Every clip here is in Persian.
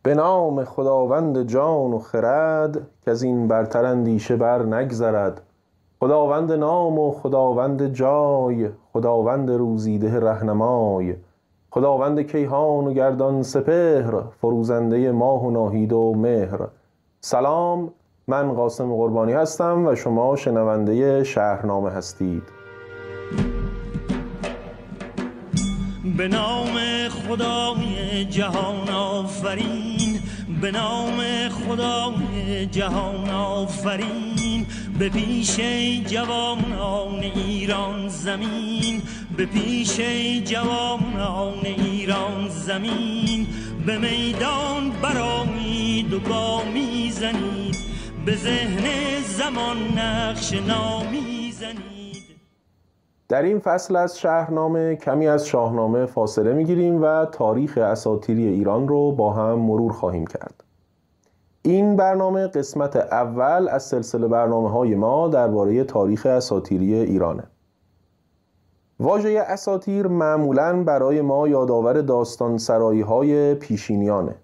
به نام خداوند جان و خرد که از این برتر اندیشه بر نگذرد. خداوند نام و خداوند جای، خداوند روزیده رهنمای، خداوند کیهان و گردان سپهر، فروزنده ماه و ناهید و مهر. سلام، من قاسم قربانی هستم و شما شنونده شهرنامه هستید. به نام خدای جهان آفرین، به نام خدای جهان آفرین، به پیش جوانان ایران زمین، به پیش جوانان ایران زمین، به میدان برآیید و گامی زنید، به ذهن زمان نقش نامی زنید. در این فصل از شهرنامه کمی از شاهنامه فاصله میگیریم و تاریخ اساطیری ایران رو با هم مرور خواهیم کرد. این برنامه قسمت اول از سلسله برنامه‌های ما درباره تاریخ اساطیری ایرانه. واژه اساطیر معمولاً برای ما یادآور داستان سرایی‌های پیشینیانه.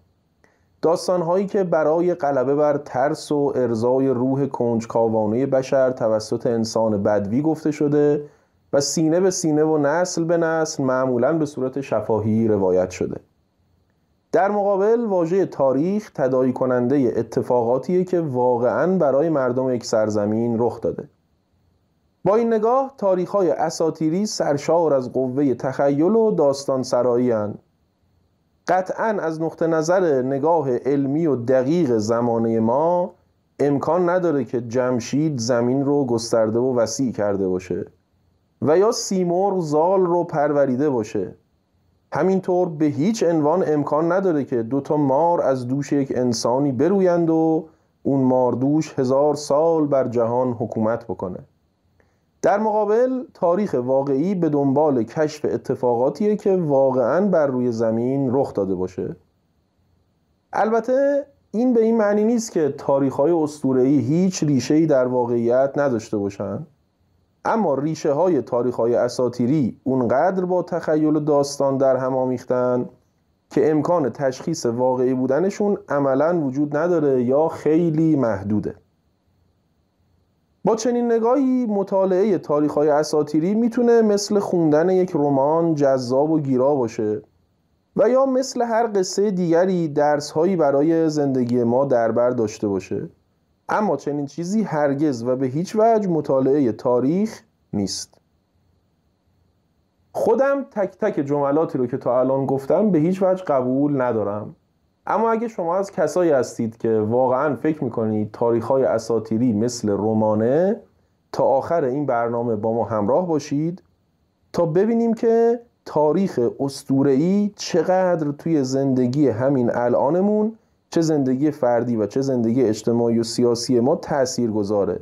داستان‌هایی که برای غلبه بر ترس و ارضای روح کنجکاوانه بشر توسط انسان بدوی گفته شده و سینه به سینه و نسل به نسل معمولاً به صورت شفاهی روایت شده. در مقابل واژه تاریخ تداعی کننده اتفاقاتیه که واقعاً برای مردم یک سرزمین رخ داده. با این نگاه تاریخ‌های اساطیری سرشار از قوه تخیل و داستان سرایی هستند. قطعاً از نقطه نظر نگاه علمی و دقیق زمانه ما امکان نداره که جمشید زمین رو گسترده و وسیع کرده باشه و یا سیمرغ زال رو پروریده باشه. همینطور به هیچ عنوان امکان نداره که دوتا مار از دوش یک انسانی برویند و اون ماردوش 1000 سال بر جهان حکومت بکنه. در مقابل تاریخ واقعی به دنبال کشف اتفاقاتیه که واقعاً بر روی زمین رخ داده باشه. البته این به این معنی نیست که تاریخ‌های اسطوره‌ای هیچ ریشه‌ای در واقعیت نداشته باشن، اما ریشه‌های تاریخ‌های اساطیری اونقدر با تخیل و داستان در هم آمیختن که امکان تشخیص واقعی بودنشون عملاً وجود نداره یا خیلی محدوده. با چنین نگاهی مطالعه تاریخ‌های اساطیری میتونه مثل خوندن یک رمان جذاب و گیرا باشه و یا مثل هر قصه دیگری درس‌هایی برای زندگی ما در بر داشته باشه، اما چنین چیزی هرگز و به هیچ وجه مطالعه تاریخ نیست. خودم تک تک جملاتی رو که تا الان گفتم به هیچ وجه قبول ندارم، اما اگه شما از کسایی هستید که واقعا فکر میکنید تاریخ‌های اساطیری مثل رمانه، تا آخر این برنامه با ما همراه باشید تا ببینیم که تاریخ اسطوره‌ای چقدر توی زندگی همین الانمون، چه زندگی فردی و چه زندگی اجتماعی و سیاسی ما تأثیر گذاره.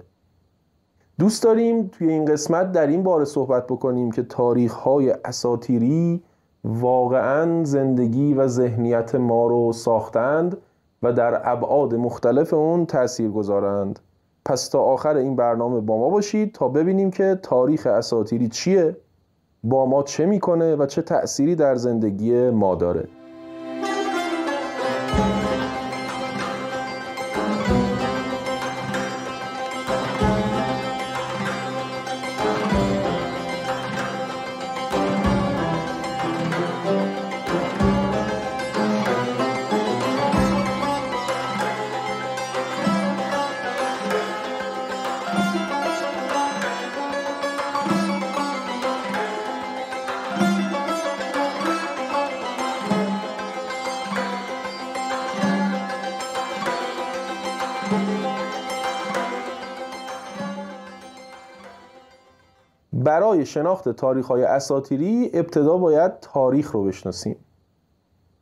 دوست داریم توی این قسمت در این باره صحبت بکنیم که تاریخ‌های اساطیری واقعاً زندگی و ذهنیت ما رو ساختند و در ابعاد مختلف اون تأثیر گذارند. پس تا آخر این برنامه با ما باشید تا ببینیم که تاریخ اساطیری چیه، با ما چه میکنه و چه تأثیری در زندگی ما داره. برای شناخت تاریخ‌های اساطیری ابتدا باید تاریخ رو بشناسیم.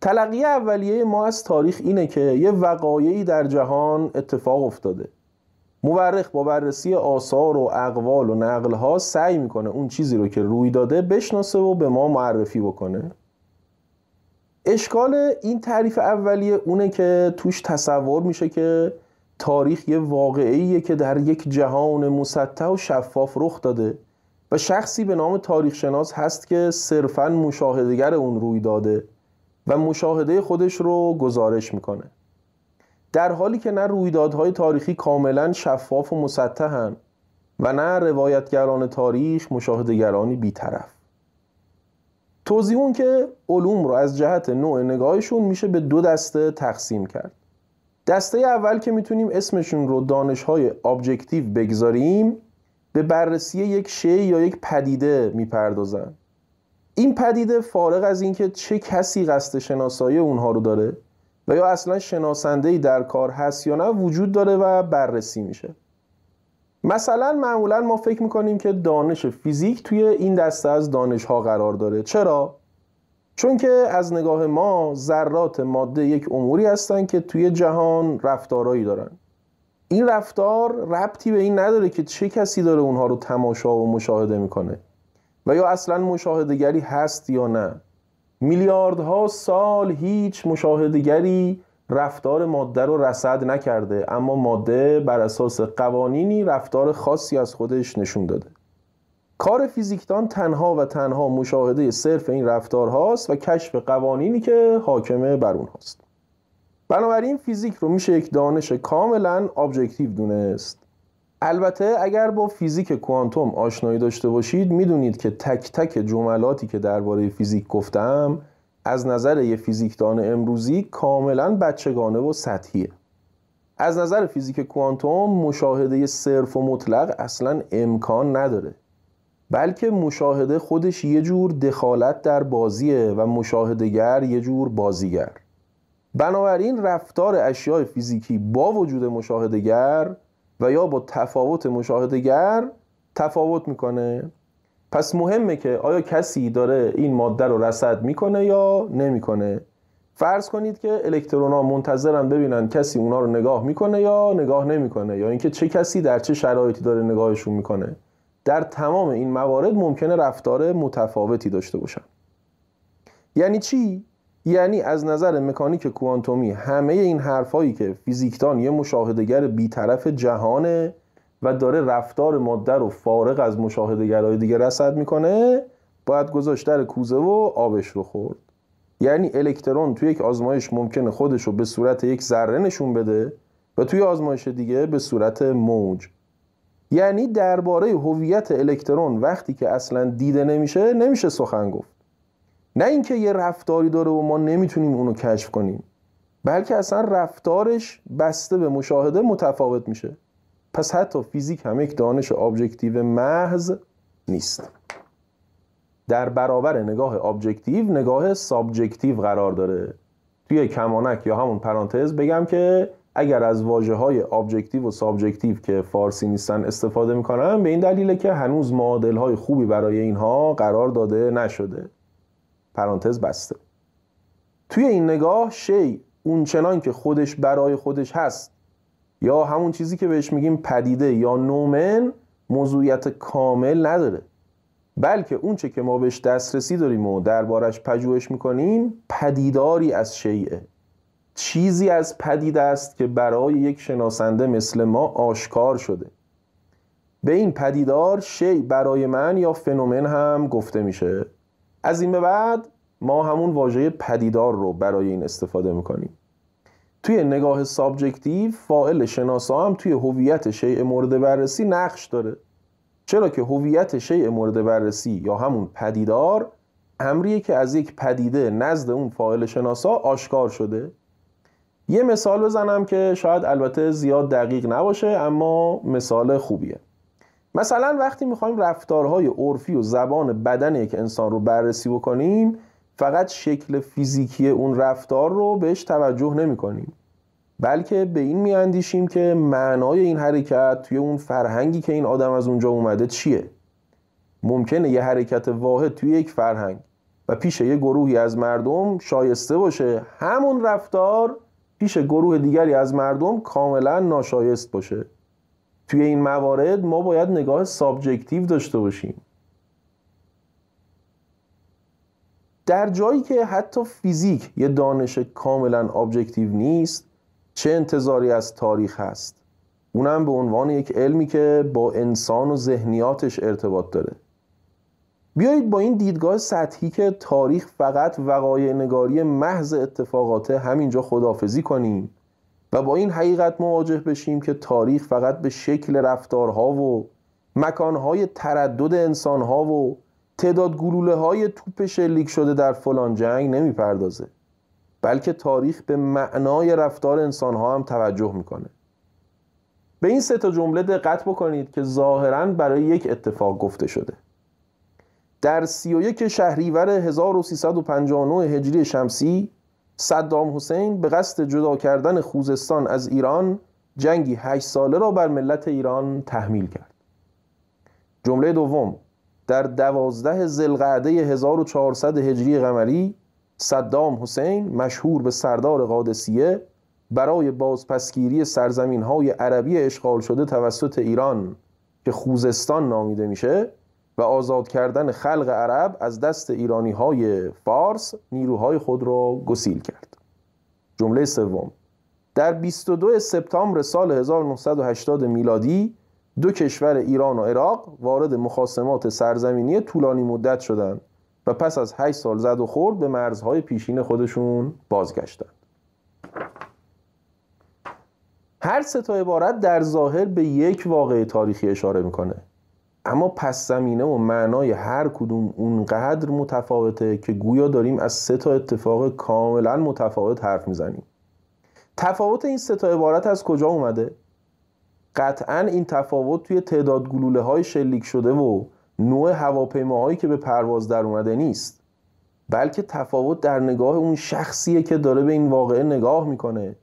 تلقی اولیه ما از تاریخ اینه که یه وقایعی در جهان اتفاق افتاده. مورخ با بررسی آثار و اقوال و نقل‌ها سعی میکنه اون چیزی رو که روی داده بشناسه و به ما معرفی بکنه. اشکال این تعریف اولیه اونه که توش تصور میشه که تاریخ یه واقعیه که در یک جهان مسطح و شفاف رخ داده و شخصی به نام تاریخ شناس هست که صرفاً مشاهده‌گر اون روی داده و مشاهده خودش رو گزارش میکنه. در حالی که نه رویدادهای تاریخی کاملا شفاف و مسطحن و نه روایتگران تاریخ مشاهدهگرانی بی‌طرف. توضیح اون که علوم رو از جهت نوع نگاهشون میشه به 2 دسته تقسیم کرد. دسته اول که میتونیم اسمشون رو دانش‌های ابجکتیو بگذاریم، به بررسی یک شیء یا یک پدیده میپردازن. این پدیده فارغ از اینکه چه کسی قصد شناسایی اونها رو داره و یا اصلا شناسنده‌ای در کار هست یا نه وجود داره و بررسی میشه. مثلا معمولا ما فکر میکنیم که دانش فیزیک توی این دسته از دانش‌ها قرار داره. چرا؟ چون که از نگاه ما ذرات ماده یک اموری هستن که توی جهان رفتارهایی دارن. این رفتار ربطی به این نداره که چه کسی داره اونها رو تماشا و مشاهده میکنه و یا اصلا مشاهدهگری هست یا نه. میلیاردها سال هیچ مشاهدهگری رفتار ماده رو رصد نکرده، اما ماده بر اساس قوانینی رفتار خاصی از خودش نشون داده. کار فیزیکدان تنها و تنها مشاهده صرف این رفتارهاست و کشف قوانینی که حاکمه بر اونهاست. بنابراین فیزیک رو میشه یک دانش کاملا ابجکتیو دونست. البته اگر با فیزیک کوانتوم آشنایی داشته باشید میدونید که تک تک جملاتی که درباره فیزیک گفتم از نظر یه فیزیکدان امروزی کاملا بچگانه و سطحیه. از نظر فیزیک کوانتوم مشاهده صرف و مطلق اصلا امکان نداره، بلکه مشاهده خودش یه جور دخالت در بازیه و مشاهدهگر یه جور بازیگر. بنابراین رفتار اشیاء فیزیکی با وجود مشاهدهگر و یا با تفاوت مشاهدهگر تفاوت میکنه. پس مهمه که آیا کسی داره این ماده رو رصد میکنه یا نمیکنه. فرض کنید که الکترون‌ها منتظرن ببینن کسی اونا رو نگاه میکنه یا نگاه نمیکنه، یا اینکه چه کسی در چه شرایطی داره نگاهشون میکنه. در تمام این موارد ممکنه رفتار متفاوتی داشته باشن. یعنی چی؟ یعنی از نظر مکانیک کوانتومی همه این حرفایی که فیزیکدان یه مشاهدهگر بی‌طرف جهانه و داره رفتار ماده رو فارغ از مشاهدهگرای دیگه رصد میکنه، باید گذاشت در کوزه و آبش رو خورد. یعنی الکترون توی یک آزمایش ممکنه خودش رو به صورت یک ذره نشون بده و توی آزمایش دیگه به صورت موج. یعنی درباره هویت الکترون وقتی که اصلا دیده نمیشه سخن گفت. نه اینکه یه رفتاری داره و ما نمیتونیم اونو کشف کنیم، بلکه اصلا رفتارش بسته به مشاهده متفاوت میشه. پس حتی فیزیک هم یک دانش ابجکتیو محض نیست. در برابر نگاه ابجکتیو نگاه سابجکتیو قرار داره. توی کمانک یا همون پرانتز بگم که اگر از واژه‌های ابجکتیو و سابجکتیو که فارسی نیستن استفاده میکنم به این دلیله که هنوز معادل‌های خوبی برای اینها قرار داده نشده. پرانتز بسته. توی این نگاه شی اون چنان که خودش برای خودش هست یا همون چیزی که بهش میگیم پدیده یا نومن موضوعیت کامل نداره، بلکه اون چه که ما بهش دسترسی داریم و دربارش پژوهش میکنیم پدیداری از شیء، چیزی از پدیده است که برای یک شناسنده مثل ما آشکار شده. به این پدیدار شی برای من یا فنومن هم گفته میشه. از این به بعد ما همون واژه پدیدار رو برای این استفاده میکنیم. توی نگاه سابجکتیو فاعل شناسا هم توی هویت شیء مورد بررسی نقش داره، چرا که هویت شیء مورد بررسی یا همون پدیدار امریه که از یک پدیده نزد اون فاعل شناسا آشکار شده. یه مثال بزنم که شاید البته زیاد دقیق نباشه اما مثال خوبیه. مثلا وقتی میخوایم رفتارهای عرفی و زبان بدن یک انسان رو بررسی بکنیم فقط شکل فیزیکی اون رفتار رو بهش توجه نمی کنیم، بلکه به این میاندیشیم که معنای این حرکت توی اون فرهنگی که این آدم از اونجا اومده چیه. ممکنه یه حرکت واحد توی یک فرهنگ و پیش یه گروهی از مردم شایسته باشه، همون رفتار پیش گروه دیگری از مردم کاملا ناشایست باشه. توی این موارد ما باید نگاه سابجکتیو داشته باشیم. در جایی که حتی فیزیک یه دانش کاملا ابجکتیو نیست، چه انتظاری از تاریخ هست؟ اونم به عنوان یک علمی که با انسان و ذهنیاتش ارتباط داره. بیایید با این دیدگاه سطحی که تاریخ فقط وقایع نگاری محض اتفاقاته همینجا خداحافظی کنیم و با این حقیقت مواجه بشیم که تاریخ فقط به شکل رفتارها و مکانهای تردد انسانها و تعداد گلوله های توپ شلیک شده در فلان جنگ نمی پردازه، بلکه تاریخ به معنای رفتار انسانها هم توجه میکنه. به این 3 جمله دقت بکنید که ظاهراً برای یک اتفاق گفته شده. در 31 شهریور 1359 هجری شمسی صدام حسین به قصد جدا کردن خوزستان از ایران جنگی 8 ساله را بر ملت ایران تحمیل کرد. جمله دوم، در 12 ذوالقعده 1400 هجری قمری صدام حسین مشهور به سردار قادسیه برای بازپسگیری سرزمین‌های عربی اشغال شده توسط ایران که خوزستان نامیده میشه و آزاد کردن خلق عرب از دست ایرانی‌های فارس نیروهای خود را گسیل کرد. جمله سوم، در 22 سپتامبر سال 1980 میلادی 2 کشور ایران و عراق وارد مخاصمات سرزمینی طولانی مدت شدند و پس از 8 سال زد و خورد به مرزهای پیشین خودشون بازگشتند. هر 3 عبارت در ظاهر به یک واقعه تاریخی اشاره میکنه، اما پس زمینه و معنای هر کدوم اونقدر متفاوته که گویا داریم از 3 اتفاق کاملا متفاوت حرف میزنیم. تفاوت این 3 عبارت از کجا اومده؟ قطعاً این تفاوت توی تعداد گلوله های شلیک شده و نوع هواپیماهایی که به پرواز در اومده نیست، بلکه تفاوت در نگاه اون شخصیه که داره به این واقعه نگاه میکنه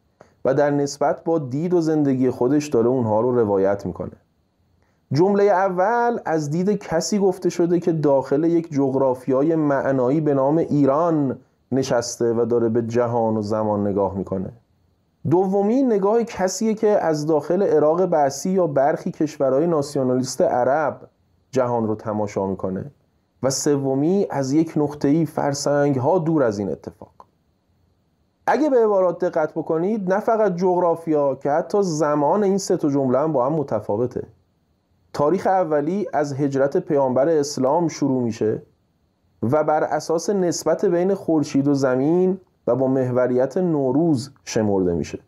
و در نسبت با دید و زندگی خودش داره اونها رو روایت میکنه. جمله اول از دید کسی گفته شده که داخل یک جغرافیای معنایی به نام ایران نشسته و داره به جهان و زمان نگاه میکنه. دومی نگاه کسیه که از داخل عراق بعثی یا برخی کشورهای ناسیونالیست عرب جهان رو تماشا میکنه و سومی از یک نقطه‌ای فرسنگ ها دور از این اتفاق. اگه به عبارات دقت بکنید نه فقط جغرافیا که حتی زمان این 3 جمله هم با هم متفاوته. تاریخ اولی از هجرت پیامبر اسلام شروع میشه و بر اساس نسبت بین خورشید و زمین و با محوریت نوروز شمرده میشه.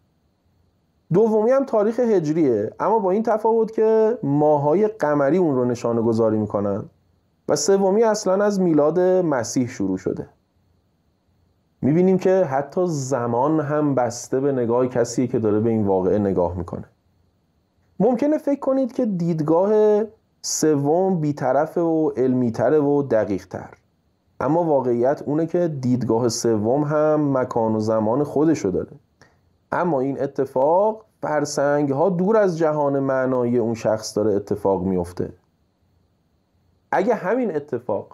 دومی هم تاریخ هجریه، اما با این تفاوت که ماهای قمری اون رو نشانه گذاری میکنن و سومی اصلا از میلاد مسیح شروع شده. میبینیم که حتی زمان هم بسته به نگاه کسیه که داره به این واقعه نگاه میکنه. ممکنه فکر کنید که دیدگاه سوم بی‌طرفه و علمی‌تره و دقیق‌تر، اما واقعیت اونه که دیدگاه سوم هم مکان و زمان خودشو داره، اما این اتفاق فرسنگ ها دور از جهان معنایی اون شخص داره اتفاق میفته. اگه همین اتفاق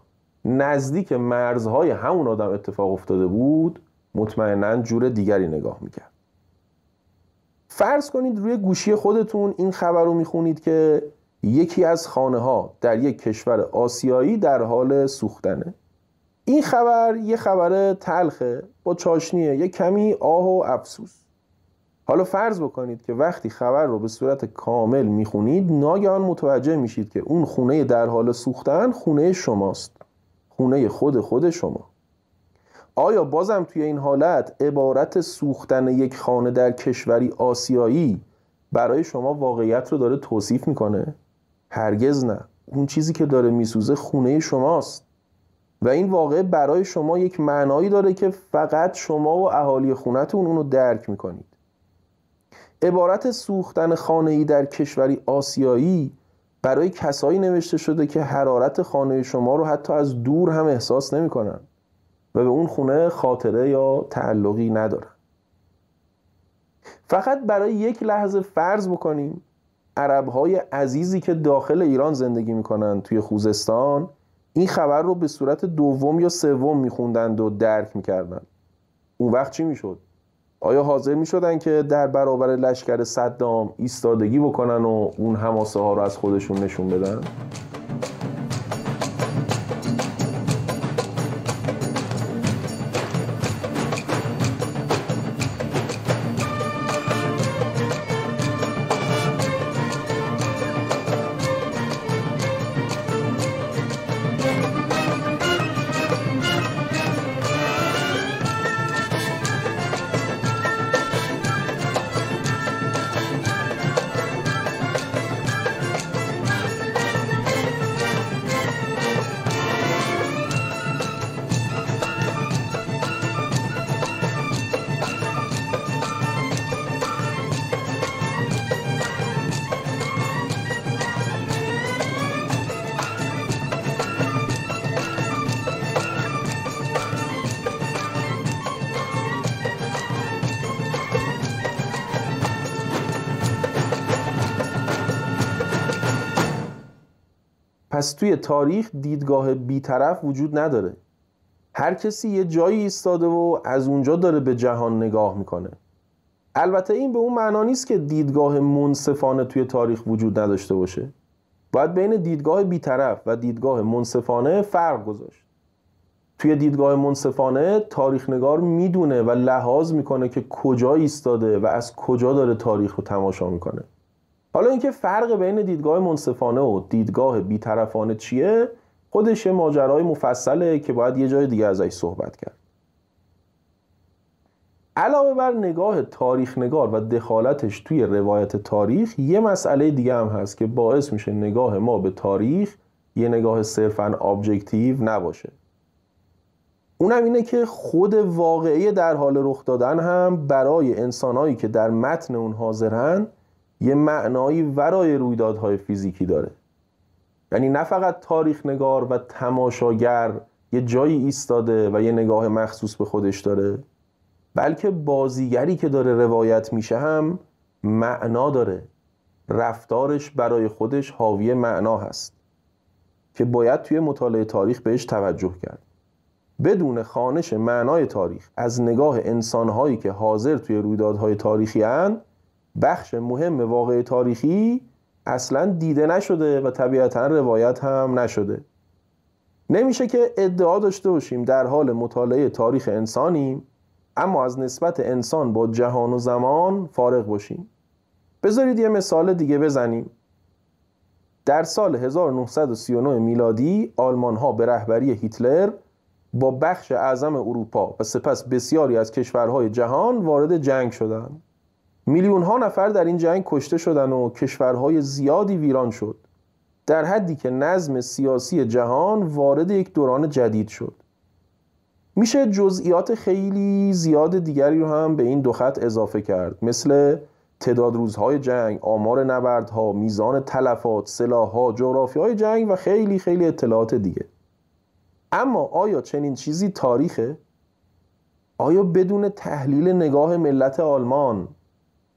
نزدیک مرزهای همون آدم اتفاق افتاده بود مطمئناً جور دیگری نگاه میکرد. فرض کنید روی گوشی خودتون این خبر رو میخونید که یکی از خانه ها در یک کشور آسیایی در حال سوختنه. این خبر یه خبر تلخه با چاشنیه، یه کمی آه و افسوس. حالا فرض بکنید که وقتی خبر رو به صورت کامل میخونید ناگهان متوجه میشید که اون خونه در حال سوختن خونه شماست، خونه خود شما. آیا بازم توی این حالت عبارت سوختن یک خانه در کشوری آسیایی برای شما واقعیت رو داره توصیف میکنه؟ هرگز نه. اون چیزی که داره میسوزه خونه شماست و این واقعه برای شما یک معنایی داره که فقط شما و اهالی خونتون اونو درک میکنید. عبارت سوختن خانه‌ای در کشوری آسیایی برای کسایی نوشته شده که حرارت خانه شما رو حتی از دور هم احساس نمی‌کنن و به اون خونه خاطره یا تعلقی ندارن. فقط برای یک لحظه فرض بکنیم عرب‌های عزیزی که داخل ایران زندگی می‌کنن توی خوزستان این خبر رو به صورت دوم یا سوم می‌خوندند و درک می‌کردن. اون وقت چی می‌شد؟ آیا حاضر می شدن که در برابر لشکر صدام ایستادگی بکنن و اون حماسه ها رو از خودشون نشون بدن؟ پس توی تاریخ دیدگاه بیطرف وجود نداره. هر کسی یه جایی ایستاده و از اونجا داره به جهان نگاه میکنه. البته این به اون معنا نیست که دیدگاه منصفانه توی تاریخ وجود نداشته باشه. باید بین دیدگاه بیطرف و دیدگاه منصفانه فرق گذاشت. توی دیدگاه منصفانه تاریخ نگار میدونه و لحاظ میکنه که کجا ایستاده و از کجا داره تاریخ رو تماشا میکنه. حالا اینکه فرق بین دیدگاه منصفانه و دیدگاه بیطرفانه چیه، خودش ماجرای مفصله که باید یه جای دیگه ازش صحبت کرد. علاوه بر نگاه تاریخ نگار و دخالتش توی روایت تاریخ، یه مسئله دیگه هم هست که باعث میشه نگاه ما به تاریخ یه نگاه صرفاً ابجکتیو نباشه. اونم اینه که خود واقعه در حال رخ دادن هم برای انسانایی که در متن اون حاضرن یه معنایی ورای رویدادهای فیزیکی داره. یعنی نه فقط تاریخ نگار و تماشاگر یه جایی ایستاده و یه نگاه مخصوص به خودش داره، بلکه بازیگری که داره روایت میشه هم معنا داره. رفتارش برای خودش حاوی معنا هست که باید توی مطالعه تاریخ بهش توجه کرد. بدون خوانش معنای تاریخ از نگاه انسانهایی که حاضر توی رویدادهای تاریخی هستند، بخش مهم واقع تاریخی اصلا دیده نشده و طبیعتا روایت هم نشده. نمیشه که ادعا داشته باشیم در حال مطالعه تاریخ انسانیم اما از نسبت انسان با جهان و زمان فارغ باشیم. بذارید یه مثال دیگه بزنیم. در سال 1939 میلادی آلمان ها به رهبری هیتلر با بخش اعظم اروپا و سپس بسیاری از کشورهای جهان وارد جنگ شدند. میلیون ها نفر در این جنگ کشته شدند و کشورهای زیادی ویران شد، در حدی که نظم سیاسی جهان وارد یک دوران جدید شد. میشه جزئیات خیلی زیاد دیگری رو هم به این دو خط اضافه کرد، مثل تعداد روزهای جنگ، آمار نبردها، میزان تلفات، سلاح‌ها، جغرافیای جنگ و خیلی خیلی اطلاعات دیگه. اما آیا چنین چیزی تاریخه؟ آیا بدون تحلیل نگاه ملت آلمان،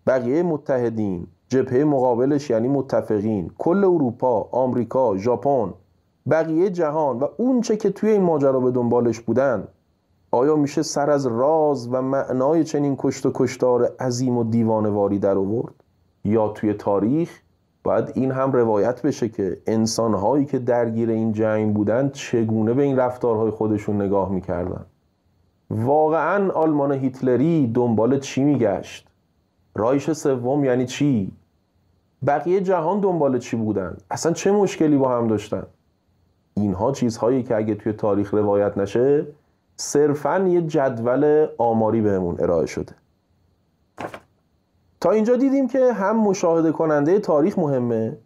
بقیه متحدین، جبهه مقابلش یعنی متفقین، کل اروپا، آمریکا، ژاپن، بقیه جهان و اون چه که توی این ماجرا به دنبالش بودن، آیا میشه سر از راز و معنای چنین کشت و کشتار عظیم و دیوانه‌واری در آورد؟ یا توی تاریخ باید این هم روایت بشه که انسانهایی که درگیر این جنگ بودن چگونه به این رفتارهای خودشون نگاه میکردن؟ واقعاً آلمان هیتلری دنبال چی میگشت؟ رایش سوم یعنی چی؟ بقیه جهان دنبال چی بودن؟ اصلا چه مشکلی با هم داشتن؟ اینها چیزهایی که اگه توی تاریخ روایت نشه صرفاً یه جدول آماری بهمون ارائه شده. تا اینجا دیدیم که هم مشاهده کننده تاریخ مهمه،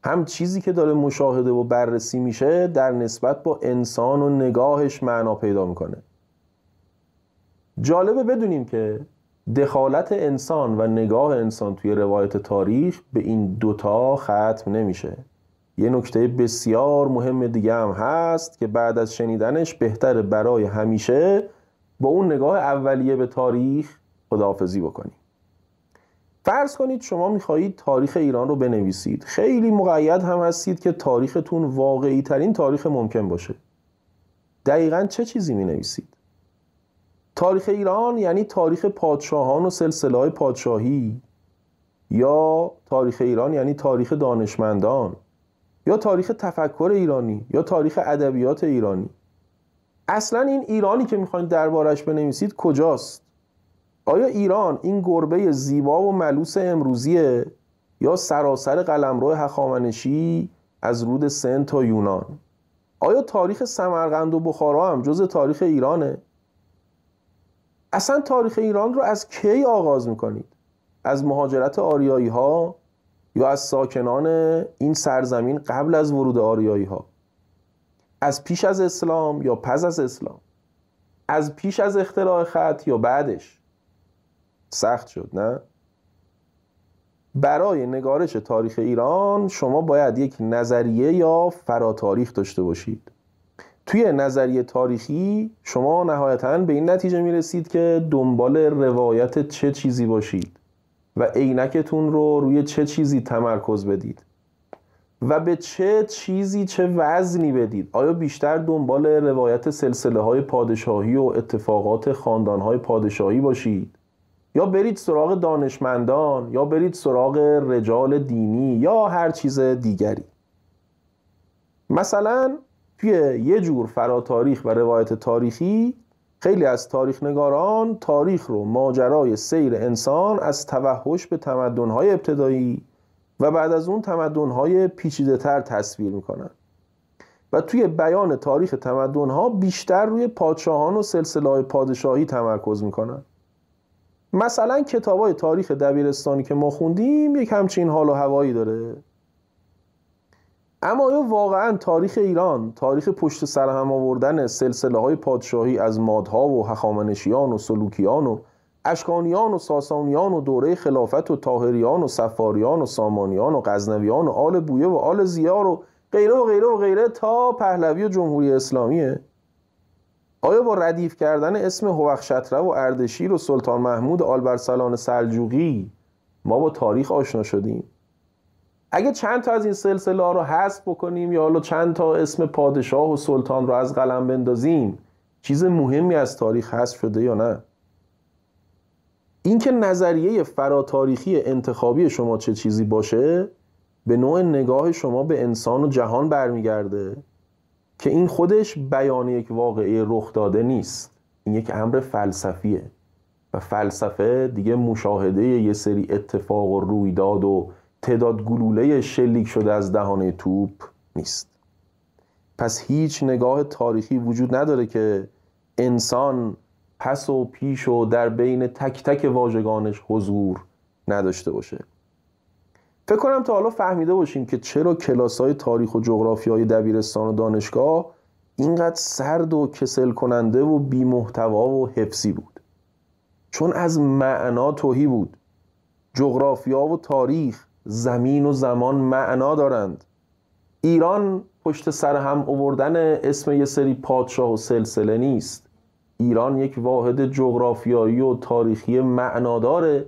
هم چیزی که داره مشاهده و بررسی میشه در نسبت با انسان و نگاهش معنا پیدا میکنه. جالبه بدونیم که دخالت انسان و نگاه انسان توی روایت تاریخ به این دوتا ختم نمیشه. یه نکته بسیار مهم دیگه هم هست که بعد از شنیدنش بهتره برای همیشه با اون نگاه اولیه به تاریخ خداحافظی بکنیم. فرض کنید شما میخواهید تاریخ ایران رو بنویسید. خیلی مقید هم هستید که تاریختون واقعی ترین تاریخ ممکن باشه. دقیقاً چه چیزی مینویسید؟ تاریخ ایران یعنی تاریخ پادشاهان و سلسله‌های پادشاهی، یا تاریخ ایران یعنی تاریخ دانشمندان، یا تاریخ تفکر ایرانی، یا تاریخ ادبیات ایرانی؟ اصلا این ایرانی که میخواید دربارش بنویسید کجاست؟ آیا ایران این گربه زیبا و ملوس امروزیه یا سراسر قلمرو هخامنشی از رود سند تا یونان؟ آیا تاریخ سمرقند و بخارا هم جز تاریخ ایرانه؟ اصلا تاریخ ایران رو از کی آغاز میکنید؟ از مهاجرت آریایی ها یا از ساکنان این سرزمین قبل از ورود آریایی ها؟ از پیش از اسلام یا پس از اسلام؟ از پیش از اختراع خط یا بعدش؟ سخت شد نه؟ برای نگارش تاریخ ایران شما باید یک نظریه یا فراتاریخ داشته باشید. توی نظریه تاریخی شما نهایتاً به این نتیجه میرسید که دنبال روایت چه چیزی باشید و عینکتون رو روی چه چیزی تمرکز بدید. و به چه چیزی چه وزنی بدید. آیا بیشتر دنبال روایت سلسله های پادشاهی و اتفاقات خاندان های پادشاهی باشید، یا برید سراغ دانشمندان، یا برید سراغ رجال دینی یا هر چیز دیگری؟ مثلا توی یه جور فراتاریخ و روایت تاریخی، خیلی از تاریخ نگاران تاریخ رو ماجرای سیر انسان از توحش به تمدن‌های ابتدایی و بعد از اون تمدن‌های پیچیده‌تر تصویر میکنن و توی بیان تاریخ تمدن‌ها بیشتر روی پادشاهان و سلسله‌های پادشاهی تمرکز میکنن. مثلا کتابای تاریخ دبیرستانی که ما خوندیم یک همچین حال و هوایی داره. اما آیا واقعا تاریخ ایران، تاریخ پشت سر هم آوردن سلسله‌های پادشاهی از مادها و هخامنشیان و سلوکیان و اشکانیان و ساسانیان و دوره خلافت و طاهریان و صفاریان و سامانیان و غزنویان و آل بویه و آل ضیاء و غیره و غیره و غیره تا پهلوی و جمهوری اسلامیه؟ آیا با ردیف کردن اسم هوخشتره و اردشیر و سلطان محمود آلبرسلان سلجوقی ما با تاریخ آشنا شدیم؟ اگه چند تا از این سلسله ها رو حذف بکنیم یا حالا چند تا اسم پادشاه و سلطان رو از قلم بندازیم، چیز مهمی از تاریخ حذف شده یا نه؟ اینکه نظریه فراتاریخی انتخابی شما چه چیزی باشه به نوع نگاه شما به انسان و جهان برمیگرده که این خودش بیان یک واقعه رخ داده نیست. این یک امر فلسفیه و فلسفه دیگه مشاهده یه سری اتفاق و رویداد و تعداد گلوله شلیک شده از دهانه توپ نیست. پس هیچ نگاه تاریخی وجود نداره که انسان پس و پیش و در بین تک تک واژگانش حضور نداشته باشه. فکر کنم تا حالا فهمیده باشیم که چرا کلاس‌های تاریخ و جغرافیای دبیرستان و دانشگاه اینقدر سرد و کسل کننده و بی محتوا و حفظی بود. چون از معنا تهی بود. جغرافیا و تاریخ، زمین و زمان معنا دارند. ایران پشت سر هم آوردن اسم یه سری پادشاه و سلسله نیست. ایران یک واحد جغرافیایی و تاریخی معنا داره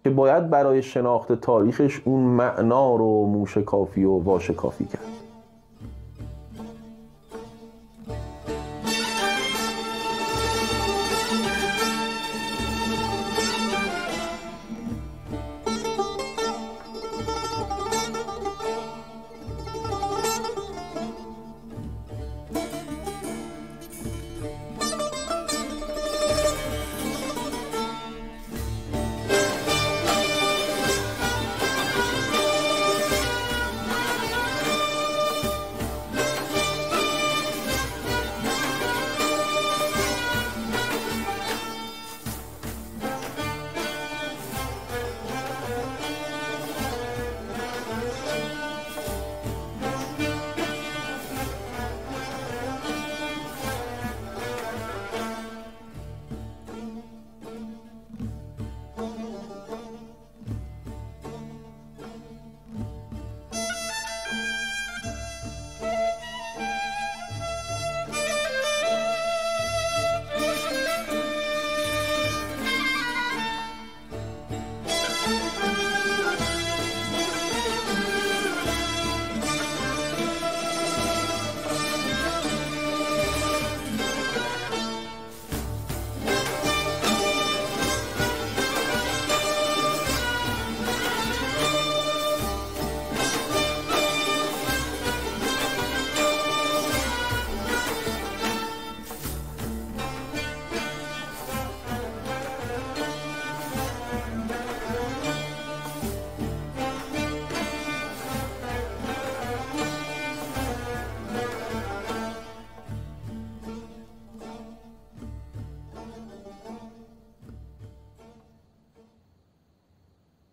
که باید برای شناخت تاریخش اون معنا رو موشکافی و واشکافی کرد.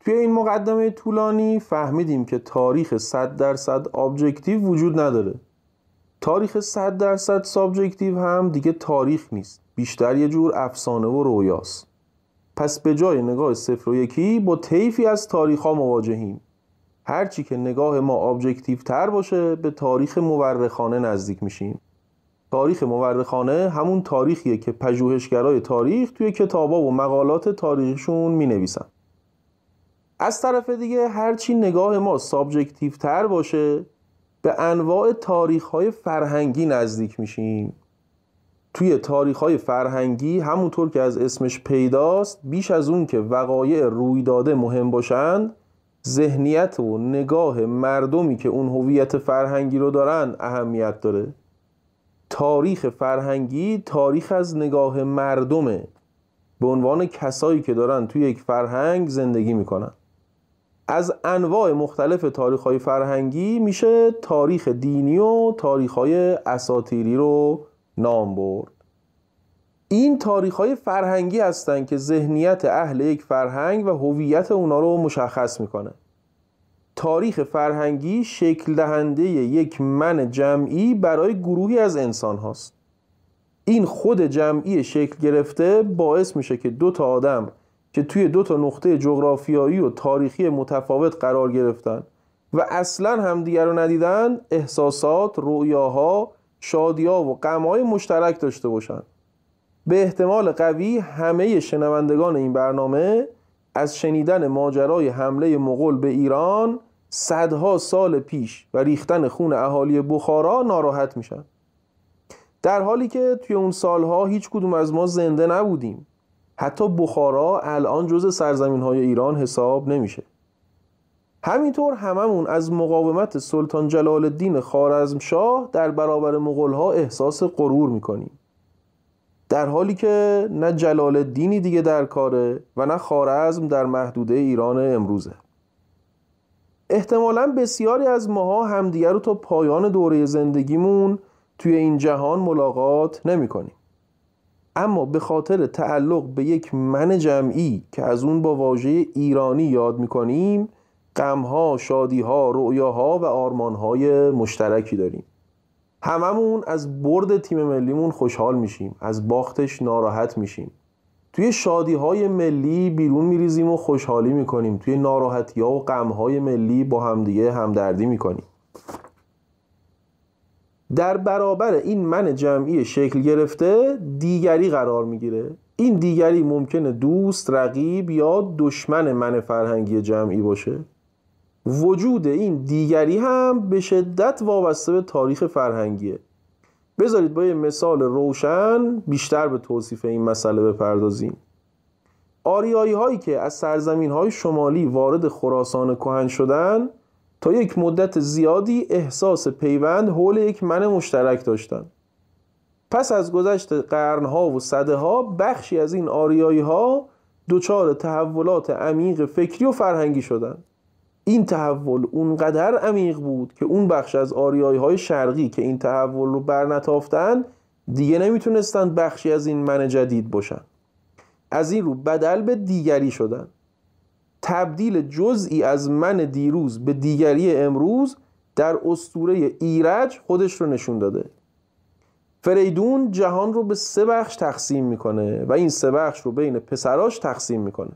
توی این مقدمه طولانی فهمیدیم که تاریخ 100% ابجکتیو وجود نداره. تاریخ 100% سابجکتیو هم دیگه تاریخ نیست، بیشتر یه جور افسانه و رویاست. پس به جای نگاه 0 و 1 با طیفی از تاریخ‌ها مواجهیم. هرچی که نگاه ما ابجکتیو تر باشه به تاریخ مورخانه نزدیک میشیم. تاریخ مورخانه همون تاریخیه که پژوهشگرای تاریخ توی کتابا و مقالات تاریخشون مینویسن. از طرف دیگه هرچی نگاه ما سابجکتیو تر باشه به انواع تاریخ‌های فرهنگی نزدیک میشیم. توی تاریخ‌های فرهنگی همونطور که از اسمش پیداست، بیش از اون که وقایع روی داده مهم باشند، ذهنیت و نگاه مردمی که اون هویت فرهنگی رو دارن اهمیت داره. تاریخ فرهنگی تاریخ از نگاه مردمه، به عنوان کسایی که دارن توی یک فرهنگ زندگی میکنن. از انواع مختلف تاریخ‌های فرهنگی میشه تاریخ دینی و تاریخ‌های اساطیری رو نام برد. این تاریخ‌های فرهنگی هستن که ذهنیت اهل یک فرهنگ و هویت اونا رو مشخص میکنه. تاریخ فرهنگی شکل دهنده یک من جمعی برای گروهی از انسان هاست. این خود جمعی شکل گرفته باعث میشه که دو تا آدم که توی دو تا نقطه جغرافیایی و تاریخی متفاوت قرار گرفتن و اصلاً همدیگر رو ندیدن، احساسات، رؤیاها، شادی‌ها و غم‌های مشترک داشته باشن. به احتمال قوی همه شنوندگان این برنامه از شنیدن ماجرای حمله مغول به ایران صدها سال پیش و ریختن خون اهالی بخارا ناراحت میشن، در حالی که توی اون سالها هیچ کدوم از ما زنده نبودیم. حتی بخارا الان جز سرزمین‌های ایران حساب نمیشه. همینطور هممون از مقاومت سلطان جلال الدین خوارزمشاه در برابر مغول‌ها احساس غرور میکنیم، در حالی که نه جلال الدینی دیگه در کاره و نه خوارزم در محدوده ایران امروزه. احتمالاً بسیاری از ماها همدیگر رو تا پایان دوره زندگیمون توی این جهان ملاقات نمی کنیم. اما به خاطر تعلق به یک من جمعی که از اون با واژه ایرانی یاد می کنیم، غم‌ها، شادی‌ها، رؤیاها و آرمان‌های مشترکی داریم. هممون از برد تیم ملیمون خوشحال میشیم، از باختش ناراحت میشیم. توی شادی‌های ملی بیرون میریزیم و خوشحالی میکنیم، توی ناراحتی‌ها و غم‌های ملی با همدیگه همدردی میکنیم. در برابر این من جمعی شکل گرفته دیگری قرار میگیره. این دیگری ممکنه دوست، رقیب یا دشمن من فرهنگی جمعی باشه. وجود این دیگری هم به شدت وابسته به تاریخ فرهنگیه. بذارید با یه مثال روشن بیشتر به توصیف این مسئله بپردازیم. آریایی هایی که از سرزمین های شمالی وارد خراسان کهن شدن تا یک مدت زیادی احساس پیوند حول یک من مشترک داشتن. پس از گذشت قرنها و سده‌ها بخشی از این آریایی ها دچار تحولات عمیق فکری و فرهنگی شدن. این تحول اونقدر عمیق بود که اون بخش از آریایی های شرقی که این تحول رو برنتافتن دیگه نمیتونستن بخشی از این من جدید باشن. از این رو بدل به دیگری شدن. تبدیل جزئی از من دیروز به دیگری امروز در اسطوره ایرج خودش رو نشون داده. فریدون جهان رو به 3 بخش تقسیم میکنه و این 3 بخش رو بین پسراش تقسیم میکنه.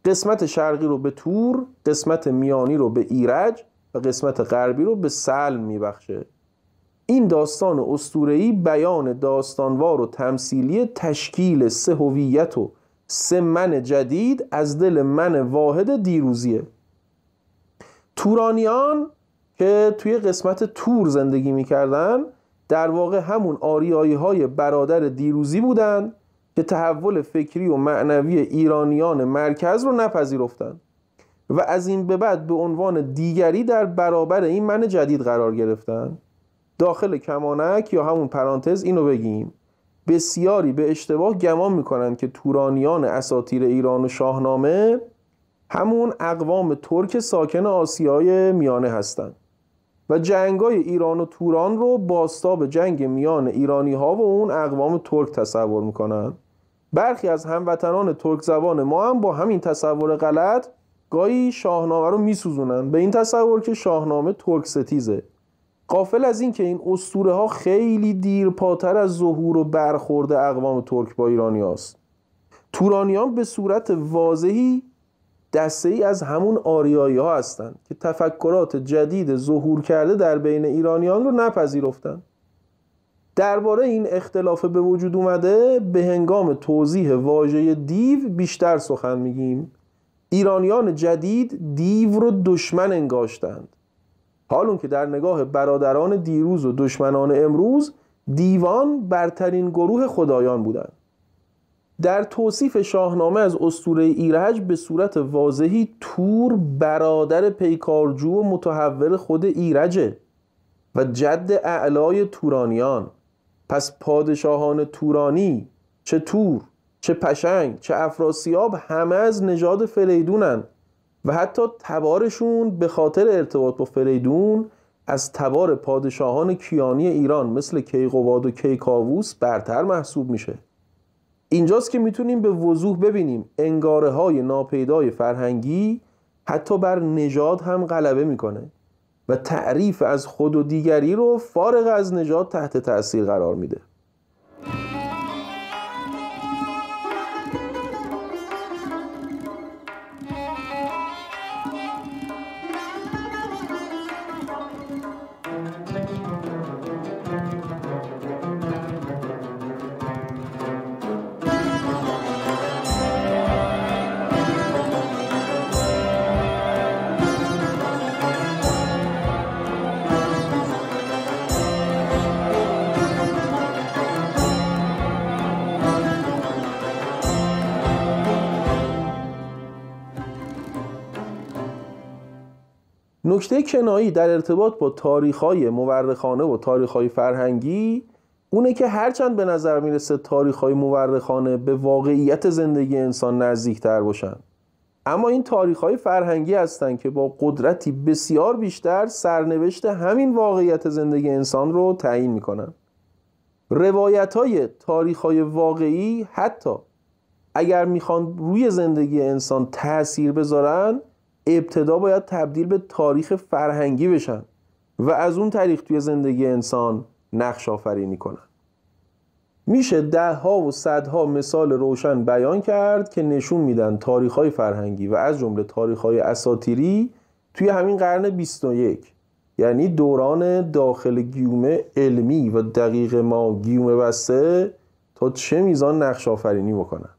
قسمت شرقی رو به تور، قسمت میانی رو به ایرج و قسمت غربی رو به سلم میبخشه. این داستان اسطوره‌ای بیان داستانوار و تمثیلی تشکیل 3 هویت و 3 من جدید از دل من واحد دیروزیه. تورانیان که توی قسمت تور زندگی میکردن در واقع همون آریایی های برادر دیروزی بودن که تحول فکری و معنوی ایرانیان مرکز رو نپذیرفتن و از این به بعد به عنوان دیگری در برابر این من جدید قرار گرفتن. داخل کمانک یا همون پرانتز اینو بگیم، بسیاری به اشتباه گمان میکنن که تورانیان اساطیر ایران و شاهنامه همون اقوام ترک ساکن آسیای میانه هستند و جنگای ایران و توران رو بازتاب جنگ میان ایرانی ها و اون اقوام ترک تصور میکنن. برخی از هموطنان ترک زبان ما هم با همین تصور غلط گاهی شاهنامه رو میسوزونن به این تصور که شاهنامه ترک ستیزه، غافل از این که این اسطوره ها خیلی دیرپاتر از ظهور و برخورد اقوام ترک با ایرانی هاست. تورانیان به صورت واضحی دسته ای از همون آریایی ها هستند که تفکرات جدید ظهور کرده در بین ایرانیان رو نپذیرفتند. درباره این اختلاف به وجود اومده به هنگام توضیح واژه دیو بیشتر سخن میگیم. ایرانیان جدید دیو رو دشمن انگاشتند. حالون که در نگاه برادران دیروز و دشمنان امروز دیوان برترین گروه خدایان بودند. در توصیف شاهنامه از اسطوره ایرج به صورت واضحی تور برادر پیکارجو و متحور خود ایرجه و جد اعلای تورانیان. پس پادشاهان تورانی، چه تور، چه پشنگ، چه افراسیاب، همه از نژاد فریدونن و حتی تبارشون به خاطر ارتباط با فریدون از تبار پادشاهان کیانی ایران مثل کیقوباد و کیکاووس برتر محسوب میشه. اینجاست که میتونیم به وضوح ببینیم انگاره های ناپیدای فرهنگی حتی بر نژاد هم غلبه میکنه و تعریف از خود و دیگری رو فارغ از نژاد تحت تأثیر قرار میده. نکته کنایی در ارتباط با تاریخ‌های مورخانه و تاریخ‌های فرهنگی اونه که هرچند به نظر میرسه تاریخ‌های مورخانه به واقعیت زندگی انسان نزدیک‌تر باشن، اما این تاریخ‌های فرهنگی هستن که با قدرتی بسیار بیشتر سرنوشت همین واقعیت زندگی انسان رو تعیین میکنن. روایت‌های تاریخ‌های واقعی حتی اگر میخوان روی زندگی انسان تأثیر بذارن، ابتدا باید تبدیل به تاریخ فرهنگی بشن و از اون طریق توی زندگی انسان نقش آفرینی کنن. میشه ده‌ها و صدها مثال روشن بیان کرد که نشون میدن تاریخ‌های فرهنگی و از جمله تاریخ‌های اساطیری توی همین قرن 21، یعنی دوران داخل گیومه علمی و دقیق ما گیومه بسته، تا چه میزان نقش آفرینی بکنن.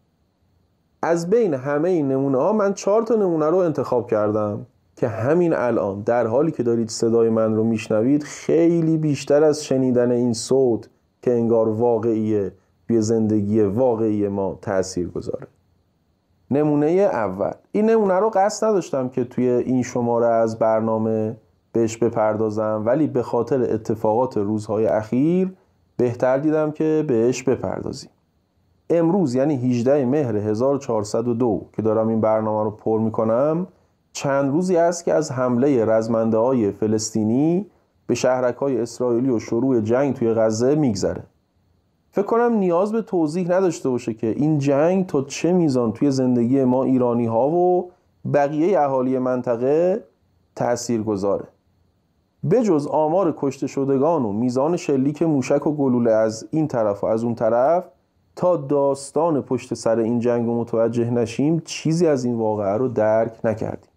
از بین همه این نمونه ها من 4 تا نمونه رو انتخاب کردم که همین الان در حالی که دارید صدای من رو میشنوید خیلی بیشتر از شنیدن این صوت که انگار واقعیه توی زندگی واقعی ما تأثیر گذاره. نمونه اول، این نمونه رو قصد نداشتم که توی این شماره از برنامه بهش بپردازم، ولی به خاطر اتفاقات روزهای اخیر بهتر دیدم که بهش بپردازیم. امروز یعنی 18 مهر 1402 که دارم این برنامه رو پر میکنم، چند روزی است که از حمله رزمنده های فلسطینی به شهرک های اسرائیلی و شروع جنگ توی غزه میگذره. فکر کنم نیاز به توضیح نداشته باشه که این جنگ تا چه میزان توی زندگی ما ایرانی ها و بقیه اهالی منطقه تأثیر گذاره. بجز آمار کشته شدگان و میزان شلیک موشک و گلوله از این طرف و از اون طرف، تا داستان پشت سر این جنگ رو متوجه نشیم چیزی از این واقعه رو درک نکردیم.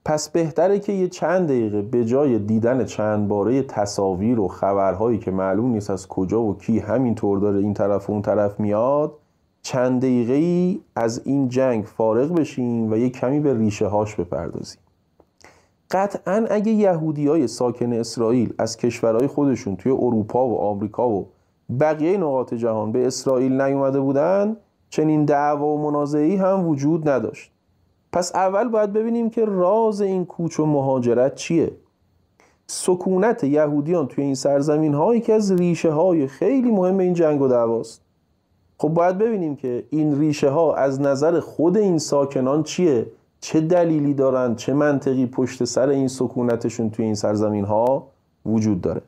پس بهتره که یه چند دقیقه به جای دیدن چند باره تصاویر و خبرهایی که معلوم نیست از کجا و کی همینطور داره این طرف و اون طرف میاد، چند دقیقه‌ای از این جنگ فارغ بشیم و یه کمی به ریشه هاش بپردازیم. قطعاً اگه یهودیای ساکن اسرائیل از کشورهای خودشون توی اروپا و آمریکا و بقیه نقاط جهان به اسرائیل نیومده بودن، چنین دعوا و منازعه‌ای هم وجود نداشت. پس اول باید ببینیم که راز این کوچ و مهاجرت چیه؟ سکونت یهودیان توی این سرزمین ها یکی از ریشه های خیلی مهم این جنگ و دعواست. خب باید ببینیم که این ریشه ها از نظر خود این ساکنان چیه؟ چه دلیلی دارن؟ چه منطقی پشت سر این سکونتشون توی این سرزمین ها وجود داره؟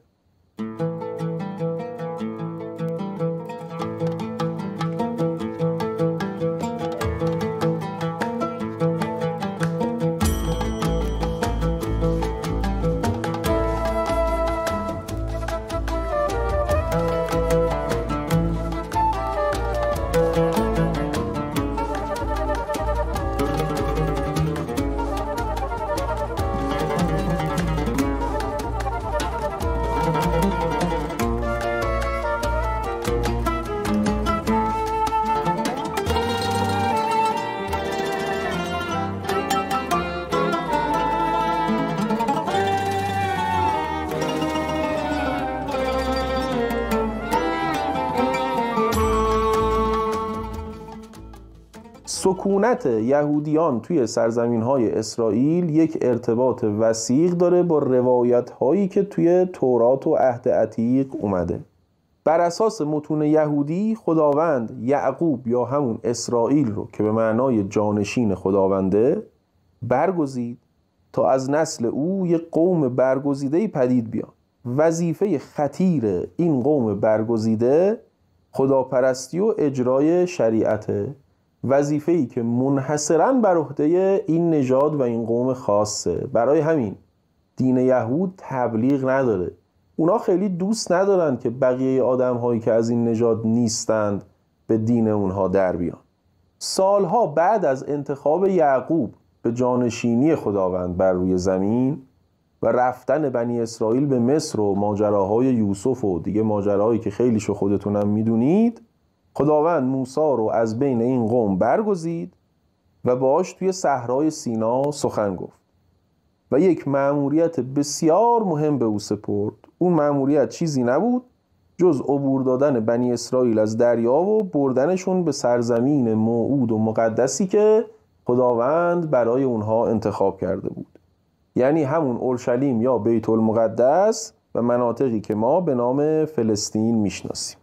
سکونت یهودیان توی سرزمین‌های اسرائیل یک ارتباط وثیق داره با روایت‌هایی که توی تورات و عهد عتیق اومده. بر اساس متون یهودی خداوند یعقوب یا همون اسرائیل رو که به معنای جانشین خداونده برگزید تا از نسل او یک قوم برگزیده پدید بیاد. وظیفه خطیر این قوم برگزیده خداپرستی و اجرای شریعته، وظیفه‌ای که منحصراً بر عهده این نژاد و این قوم خاصه. برای همین دین یهود تبلیغ نداره. اونا خیلی دوست ندارن که بقیه آدم‌هایی که از این نژاد نیستند به دین اونها در بیان. سالها بعد از انتخاب یعقوب به جانشینی خداوند بر روی زمین و رفتن بنی اسرائیل به مصر و ماجراهای یوسف و دیگه ماجراهایی که خیلیشو خودتونم میدونید، خداوند موسی رو از بین این قوم برگزید و باهاش توی صحرای سینا سخن گفت و یک مأموریت بسیار مهم به او سپرد. اون مأموریت چیزی نبود جز عبور دادن بنی اسرائیل از دریا و بردنشون به سرزمین موعود و مقدسی که خداوند برای اونها انتخاب کرده بود، یعنی همون اورشلیم یا بیت المقدس و مناطقی که ما به نام فلسطین میشناسیم.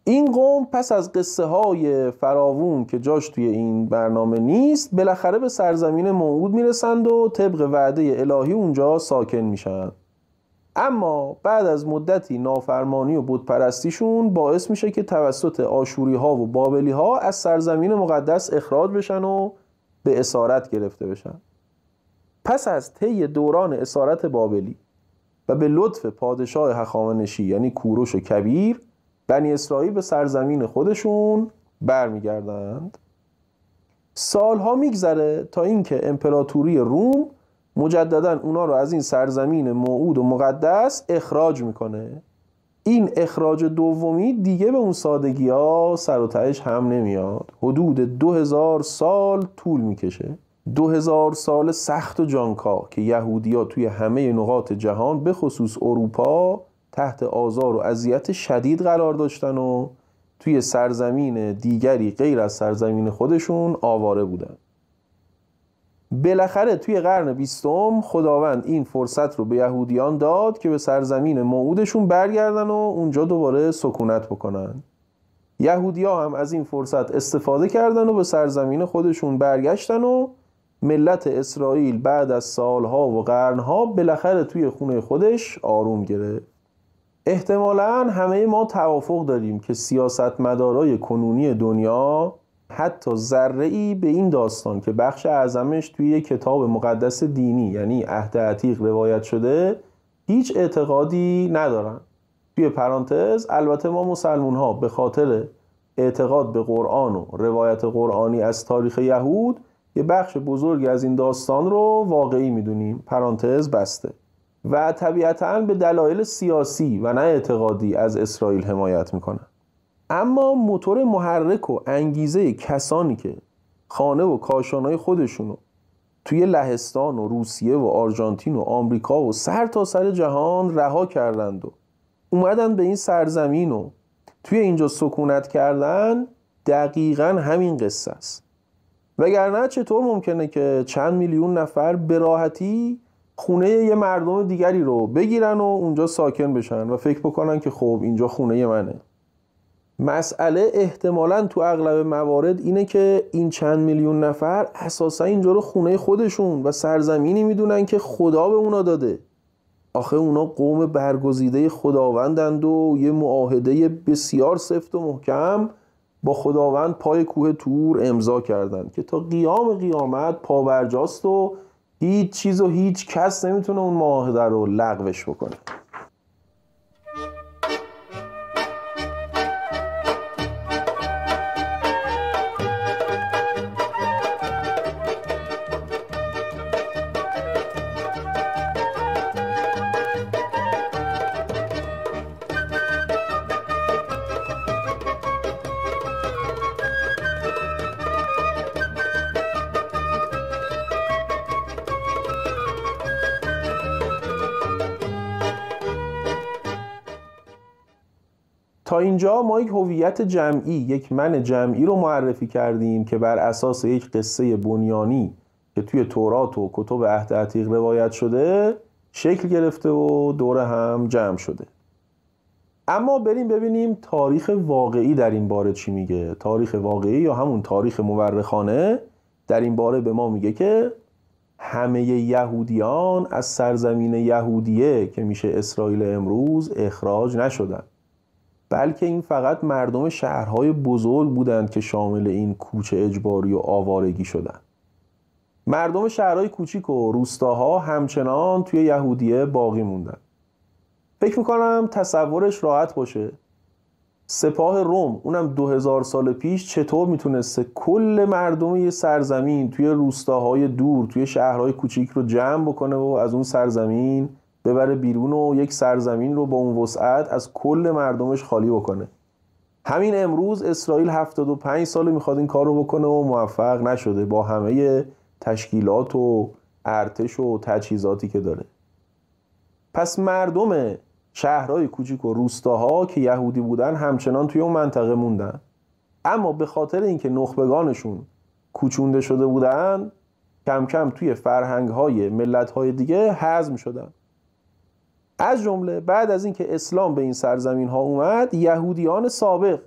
این قوم پس از قصه های فراوون که جاش توی این برنامه نیست بالاخره به سرزمین موعود میرسند و طبق وعده الهی اونجا ساکن میشن. اما بعد از مدتی نافرمانی و بتپرستیشون باعث میشه که توسط آشوری ها و بابلی ها از سرزمین مقدس اخراج بشن و به اسارت گرفته بشن. پس از طی دوران اسارت بابلی و به لطف پادشاه هخامنشی یعنی کوروش کبیر، بنی اسرائیل به سرزمین خودشون برمیگردند. سالها میگذره تا اینکه امپراتوری روم مجددا اونا رو از این سرزمین موعود و مقدس اخراج میکنه. این اخراج دومی دیگه به اون سادگی ها سر و تهش هم نمیاد. حدود 2000 سال طول میکشه. 2000 سال سخت و جانکاه که یهودی ها توی همه نقاط جهان به خصوص اروپا تحت آزار و اذیت شدید قرار داشتن و توی سرزمین دیگری غیر از سرزمین خودشون آواره بودن. بالاخره توی قرن 20 خداوند این فرصت رو به یهودیان داد که به سرزمین موعودشون برگردن و اونجا دوباره سکونت بکنن. یهودی‌ها هم از این فرصت استفاده کردن و به سرزمین خودشون برگشتن و ملت اسرائیل بعد از سالها و قرنها بالاخره توی خونه خودش آروم گرفت. احتمالاً همه ما توافق داریم که سیاستمدارای کنونی دنیا حتی ذره‌ای به این داستان که بخش اعظمش توی یک کتاب مقدس دینی یعنی عهد عتیق روایت شده هیچ اعتقادی ندارن. توی پرانتز البته ما مسلمون ها به خاطر اعتقاد به قرآن و روایت قرآنی از تاریخ یهود یه بخش بزرگی از این داستان رو واقعی میدونیم، پرانتز بسته، و طبیعتاً به دلایل سیاسی و نه اعتقادی از اسرائیل حمایت میکنن. اما موتور محرک و انگیزه کسانی که خانه و کاشانهای خودشونو توی لهستان و روسیه و آرژانتین و آمریکا و سر تا سر جهان رها کردند و اومدن به این سرزمین و توی اینجا سکونت کردن دقیقاً همین قصه است. وگرنه چطور ممکنه که چند میلیون نفر به راحتی خونه یه مردم دیگری رو بگیرن و اونجا ساکن بشن و فکر بکنن که خب اینجا خونه منه؟ مسئله احتمالاً تو اغلب موارد اینه که این چند میلیون نفر اساساً اینجا رو خونه خودشون و سرزمینی میدونن که خدا به اونا داده. آخه اونا قوم برگزیده خداوندند و یه معاهده بسیار سفت و محکم با خداوند پای کوه طور امضا کردن که تا قیام قیامت پابرجاست و هیچ چیز و هیچ کس نمیتونه اون معاهده رو لغوش بکنه. تا اینجا ما یک هویت جمعی، یک من جمعی رو معرفی کردیم که بر اساس یک قصه بنیانی که توی تورات و کتب عهد عتیق روایت شده شکل گرفته و دور هم جمع شده. اما بریم ببینیم تاریخ واقعی در این باره چی میگه. تاریخ واقعی یا همون تاریخ مورخانه در این باره به ما میگه که همه یهودیان از سرزمین یهودیه که میشه اسرائیل امروز اخراج نشدن، بلکه این فقط مردم شهرهای بزرگ بودند که شامل این کوچ اجباری و آوارگی شدند. مردم شهرهای کوچیک و روستاها همچنان توی یهودیه باقی موندن. فکر میکنم تصورش راحت باشه. سپاه روم، اونم 2000 سال پیش، چطور میتونسته کل مردم یه سرزمین توی روستاهای دور، توی شهرهای کوچیک رو جمع بکنه و از اون سرزمین ببره بیرون و یک سرزمین رو با اون وسعت از کل مردمش خالی بکنه. همین امروز اسرائیل 75 سال میخواد این کار رو بکنه و موفق نشده با همه تشکیلات و ارتش و تجهیزاتی که داره. پس مردم شهرهای کوچیک و روستاها که یهودی بودن همچنان توی اون منطقه موندن، اما به خاطر اینکه نخبگانشون کوچونده شده بودن کم کم توی فرهنگ‌های ملت‌های دیگه هضم شدن. از جمله بعد از اینکه اسلام به این سرزمین‌ها اومد، یهودیان سابق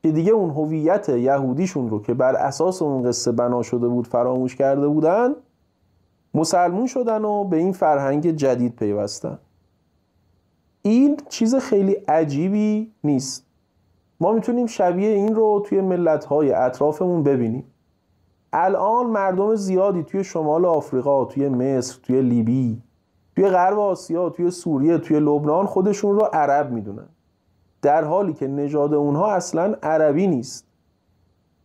که دیگه اون هویت یهودیشون رو که بر اساس اون قصه بنا شده بود فراموش کرده بودن، مسلمون شدن و به این فرهنگ جدید پیوستن. این چیز خیلی عجیبی نیست. ما میتونیم شبیه این رو توی ملت‌های اطرافمون ببینیم. الان مردم زیادی توی شمال آفریقا، توی مصر، توی لیبی، توی غرب آسیا، توی سوریه، توی لبنان خودشون رو عرب میدونن، در حالی که نژاد اونها اصلاً عربی نیست.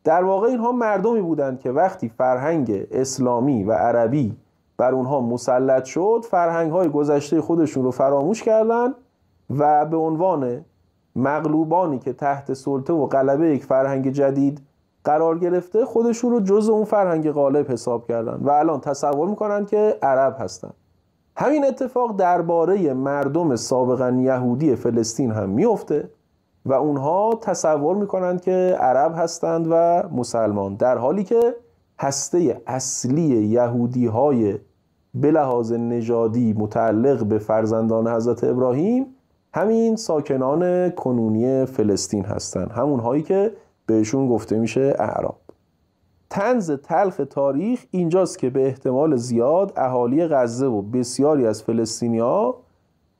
در واقع اینها مردمی بودند که وقتی فرهنگ اسلامی و عربی بر اونها مسلط شد، فرهنگ‌های گذشته خودشون رو فراموش کردن و به عنوان مغلوبانی که تحت سلطه و غلبه یک فرهنگ جدید قرار گرفته خودشون رو جزء اون فرهنگ غالب حساب کردن و الان تصور میکنن که عرب هستن. همین اتفاق درباره مردم سابقا یهودی فلسطین هم میفته و اونها تصور میکنن که عرب هستند و مسلمان، در حالی که هسته اصلی یهودی های به لحاظ نژادی متعلق به فرزندان حضرت ابراهیم همین ساکنان کنونی فلسطین هستند، همون هایی که بهشون گفته میشه اعراب. طنز تلخ تاریخ اینجاست که به احتمال زیاد اهالی غزه و بسیاری از فلسطینی‌ها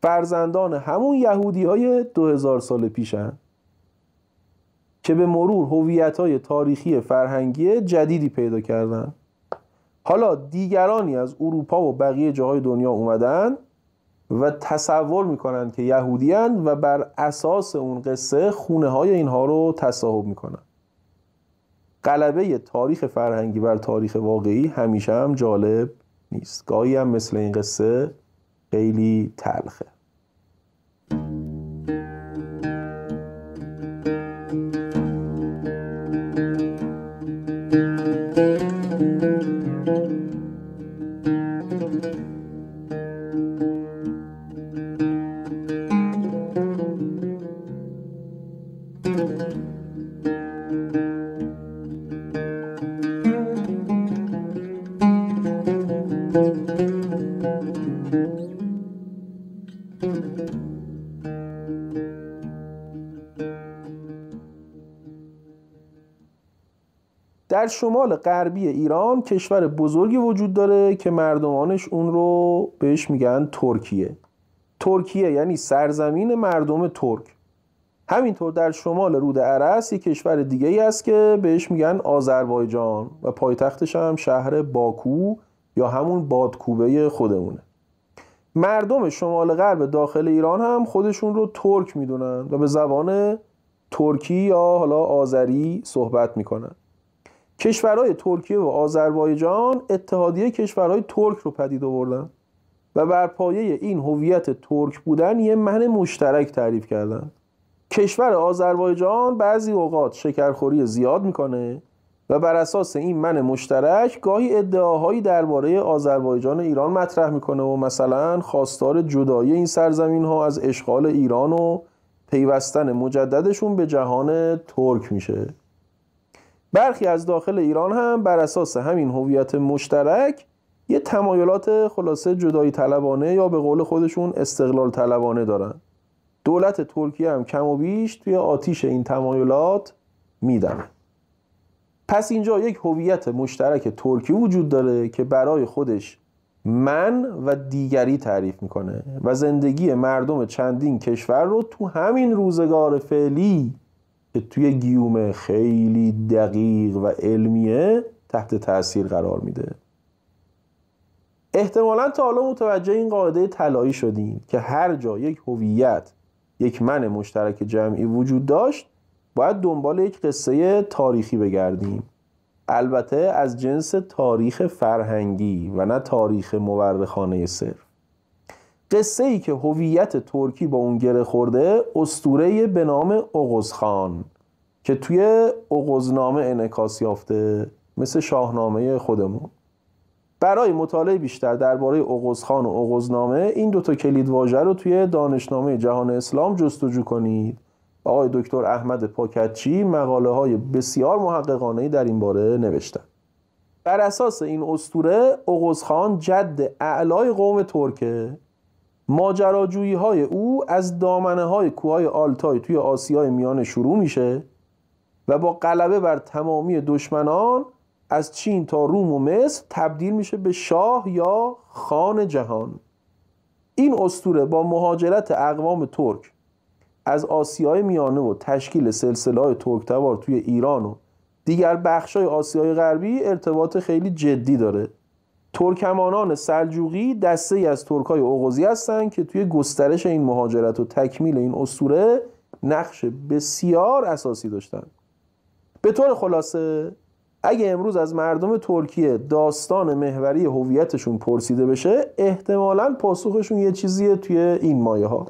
فرزندان همون یهودی‌های 2000 سال پیشن که به مرور هویت‌های تاریخی فرهنگی جدیدی پیدا کردن. حالا دیگرانی از اروپا و بقیه جاهای دنیا اومدن و تصور میکنن که یهودیان و بر اساس اون قصه خونه‌های اینها رو تصاحب میکنن. غلبه تاریخ فرهنگی بر تاریخ واقعی همیشه هم جالب نیست، گاهی هم مثل این قصه خیلی تلخه. در شمال غربی ایران کشور بزرگی وجود داره که مردمانش اون رو بهش میگن ترکیه. ترکیه یعنی سرزمین مردم ترک. همینطور در شمال رود ارس یک کشور دیگه ای است که بهش میگن آذربایجان و پایتختش هم شهر باکو یا همون بادکوبه خودمونه. مردم شمال غرب داخل ایران هم خودشون رو ترک میدونن و به زبان ترکی یا حالا آذری صحبت میکنن. کشورهای ترکیه و آذربایجان اتحادیه کشورهای ترک رو پدید آوردن و بر پایه این هویت ترک بودن یه من مشترک تعریف کردن. کشور آذربایجان بعضی اوقات شکرخوری زیاد میکنه و بر اساس این من مشترک گاهی ادعاهایی درباره آذربایجان ایران مطرح میکنه و مثلا خواستار جدایی این سرزمین ها از اشغال ایران و پیوستن مجددشون به جهان ترک میشه. برخی از داخل ایران هم بر اساس همین هویت مشترک یه تمایلات خلاصه جدایی طلبانه یا به قول خودشون استقلال طلبانه دارن. دولت ترکیه هم کم و بیش توی آتیش این تمایلات میدمه. پس اینجا یک هویت مشترک ترکی وجود داره که برای خودش من و دیگری تعریف میکنه و زندگی مردم چندین کشور رو تو همین روزگار فعلی که توی گیوم خیلی دقیق و علمیه تحت تأثیر قرار میده. احتمالاً تا حالا متوجه این قاعده طلایی شدین که هر جا یک هویت، یک من مشترک جمعی وجود داشت، باید دنبال یک قصه تاریخی بگردیم. البته از جنس تاریخ فرهنگی و نه تاریخ مورخانه صرف. قصه ای که هویت ترکی با اون گره خورده اسطوره به نام اوغوزخان که توی اوغوزنامه انعکاس یافته، مثل شاهنامه خودمون. برای مطالعه بیشتر درباره اوغوزخان و اوغوزنامه این دوتا کلیدواژه رو توی دانشنامه جهان اسلام جستجو کنید. آقای دکتر احمد پاکتچی مقاله های بسیار محققانه‌ای در این باره نوشتن. بر اساس این اسطوره اوغوزخان جد اعلای قوم ترکه. ماجراجویی های او از دامنه های کوههای آلتای توی آسیای میانه شروع میشه و با غلبه بر تمامی دشمنان از چین تا روم و مصر تبدیل میشه به شاه یا خان جهان. این اسطوره با مهاجرت اقوام ترک از آسیای میانه و تشکیل سلسله‌های ترک‌تبار توی ایران و دیگر بخش‌های آسیای غربی ارتباط خیلی جدی داره. ترکمانان سلجوقی دسته‌ای از ترک‌های اوغوزی هستند که توی گسترش این مهاجرت و تکمیل این اسطوره نقش بسیار اساسی داشتن. به طور خلاصه اگه امروز از مردم ترکیه داستان محوری هویتشون پرسیده بشه، احتمالاً پاسخشون یه چیزیه توی این مایه ها.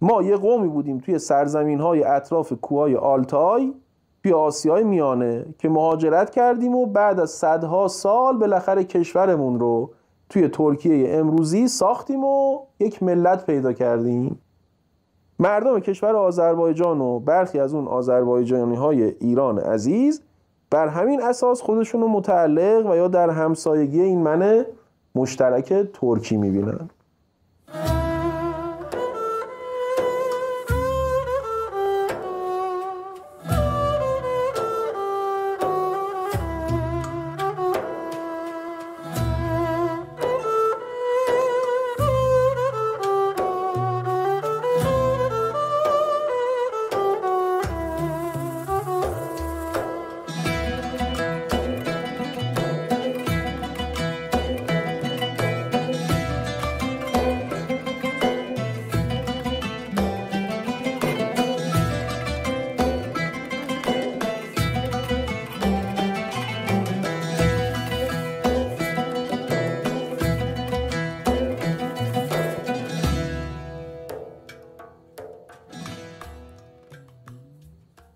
ما یه قومی بودیم توی سرزمین‌های اطراف کوههای آلتای توی آسیای میانه که مهاجرت کردیم و بعد از صدها سال بالاخره کشورمون رو توی ترکیه امروزی ساختیم و یک ملت پیدا کردیم. مردم کشور آذربایجان و برخی از اون آذربایجانی‌های ایران عزیز بر همین اساس خودشون رو متعلق و یا در همسایگی این من مشترک ترکی می‌بینن.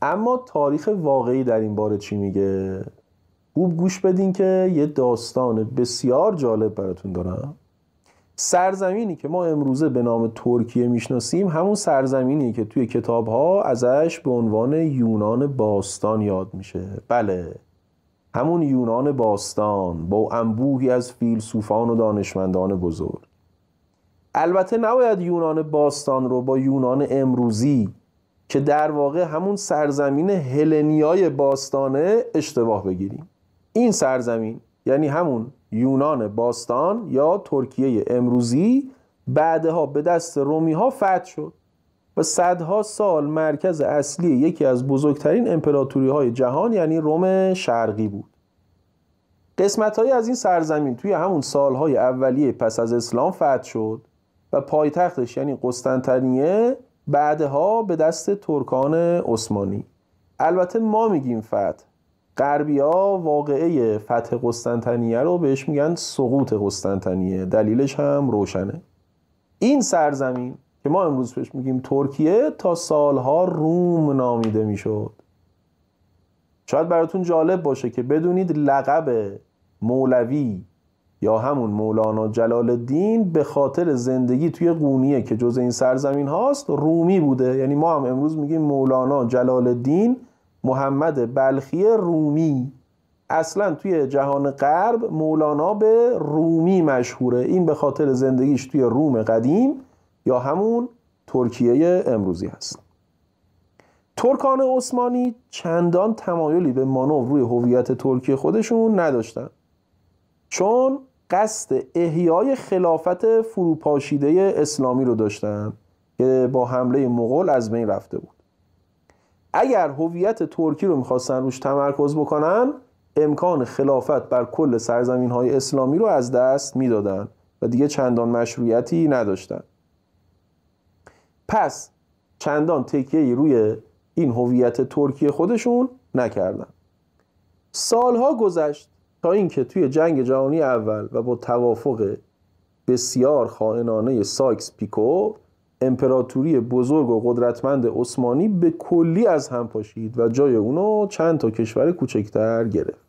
اما تاریخ واقعی در این باره چی میگه؟ خوب گوش بدین که یه داستان بسیار جالب براتون دارم. سرزمینی که ما امروزه به نام ترکیه میشناسیم همون سرزمینی که توی کتاب‌ها ازش به عنوان یونان باستان یاد میشه. بله، همون یونان باستان با انبوهی از فیلسوفان و دانشمندان بزرگ. البته نباید یونان باستان رو با یونان امروزی که در واقع همون سرزمین هلنیای باستانه اشتباه بگیریم. این سرزمین یعنی همون یونان باستان یا ترکیه امروزی بعدها به دست رومی‌ها فتح شد و صدها سال مرکز اصلی یکی از بزرگترین امپراتوری‌های جهان یعنی روم شرقی بود. قسمت‌هایی از این سرزمین توی همون سالهای اولیه پس از اسلام فتح شد و پایتختش یعنی قسطنطنیه بعدها به دست ترکان عثمانی. البته ما میگیم فتح، غربی‌ها واقعه فتح قسطنطنیه رو بهش میگن سقوط قسطنطنیه. دلیلش هم روشنه. این سرزمین که ما امروز بهش میگیم ترکیه تا سالها روم نامیده میشد. شاید براتون جالب باشه که بدونید لقب مولوی یا همون مولانا جلال الدین به خاطر زندگی توی قونیه که جز این سرزمین هاست رومی بوده. یعنی ما هم امروز میگیم مولانا جلال الدین محمد بلخی رومی. اصلا توی جهان غرب مولانا به رومی مشهوره. این به خاطر زندگیش توی روم قدیم یا همون ترکیه امروزی هست. ترکان عثمانی چندان تمایلی به مانور روی هویت ترکی خودشون نداشتن، چون قصد احیای خلافت فروپاشیده اسلامی رو داشتن که با حمله مغول از بین رفته بود. اگر هویت ترکی رو میخواستن روش تمرکز بکنن، امکان خلافت بر کل سرزمین‌های اسلامی رو از دست میدادن و دیگه چندان مشروعیتی نداشتن. پس چندان تکیه‌ای روی این هویت ترکی خودشون نکردن. سالها گذشت تا اینکه توی جنگ جهانی اول و با توافق بسیار خائنانه سایکس پیکو، امپراتوری بزرگ و قدرتمند عثمانی به کلی از هم پاشید و جای اونو چند تا کشور کوچکتر گرفت.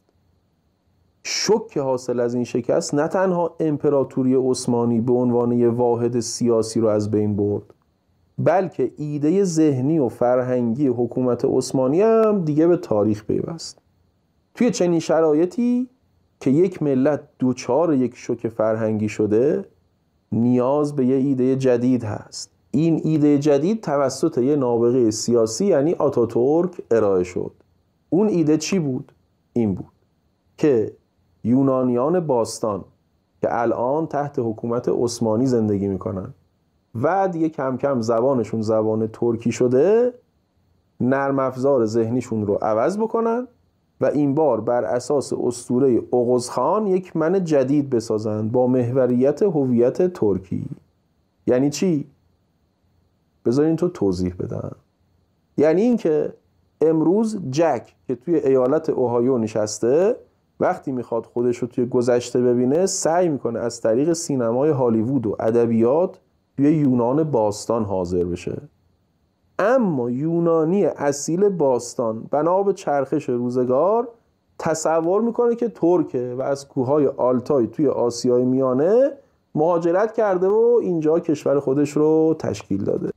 شوک حاصل از این شکست نه تنها امپراتوری عثمانی به عنوان یه واحد سیاسی رو از بین برد، بلکه ایده ذهنی و فرهنگی حکومت عثمانی هم دیگه به تاریخ پیوست. توی چنین شرایطی که یک ملت دوچار یک شوک فرهنگی شده، نیاز به یه ایده جدید هست. این ایده جدید توسط یه نابغه سیاسی یعنی آتاتورک ارائه شد. اون ایده چی بود؟ این بود که یونانیان باستان که الان تحت حکومت عثمانی زندگی میکنن و دیگه کم کم زبانشون زبان ترکی شده، نرم افزار ذهنیشون رو عوض بکنن و این بار بر اساس اسطوره اوغوزخان یک من جدید بسازن با محوریت هویت ترکی. یعنی چی؟ بذارین تو توضیح بدم. یعنی این که امروز جک که توی ایالت اوهایو نشسته، وقتی میخواد خودش رو توی گذشته ببینه، سعی میکنه از طریق سینمای هالیوود و ادبیات توی یونان باستان حاضر بشه. اما یونانی اصیل باستان بنا به چرخش روزگار تصور میکنه که ترکه و از کوههای آلتای توی آسیای میانه مهاجرت کرده و اینجا کشور خودش رو تشکیل داده.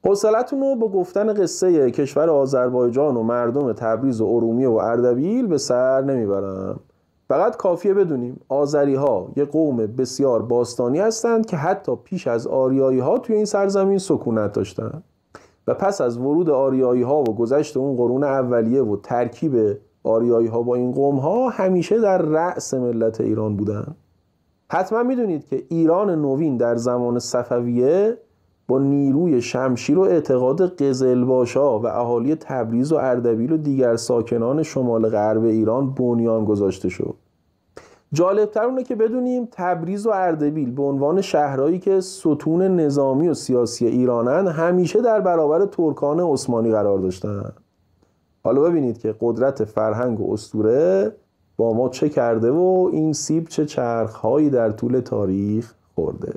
حوصلتون رو با گفتن قصه کشور آذربایجان و مردم تبریز و ارومیه و اردبیل به سر نمیبرم. فقط کافیه بدونیم آذری ها یه قوم بسیار باستانی هستند که حتی پیش از آریایی ها توی این سرزمین سکونت داشتن و پس از ورود آریایی ها و گذشت اون قرون اولیه و ترکیب آریایی ها با این قوم ها همیشه در رأس ملت ایران بودن. حتما میدونید که ایران نوین در زمان صفویه با نیروی شمشیر و اعتقاد قزلباشا و اهالی تبریز و اردبیل و دیگر ساکنان شمال غرب ایران بنیان گذاشته شد. جالبتر اونه که بدونیم تبریز و اردبیل به عنوان شهرهایی که ستون نظامی و سیاسی ایرانن همیشه در برابر ترکان عثمانی قرار داشتن. حالا ببینید که قدرت فرهنگ و اسطوره با ما چه کرده و این سیب چه چرخهایی در طول تاریخ خورده.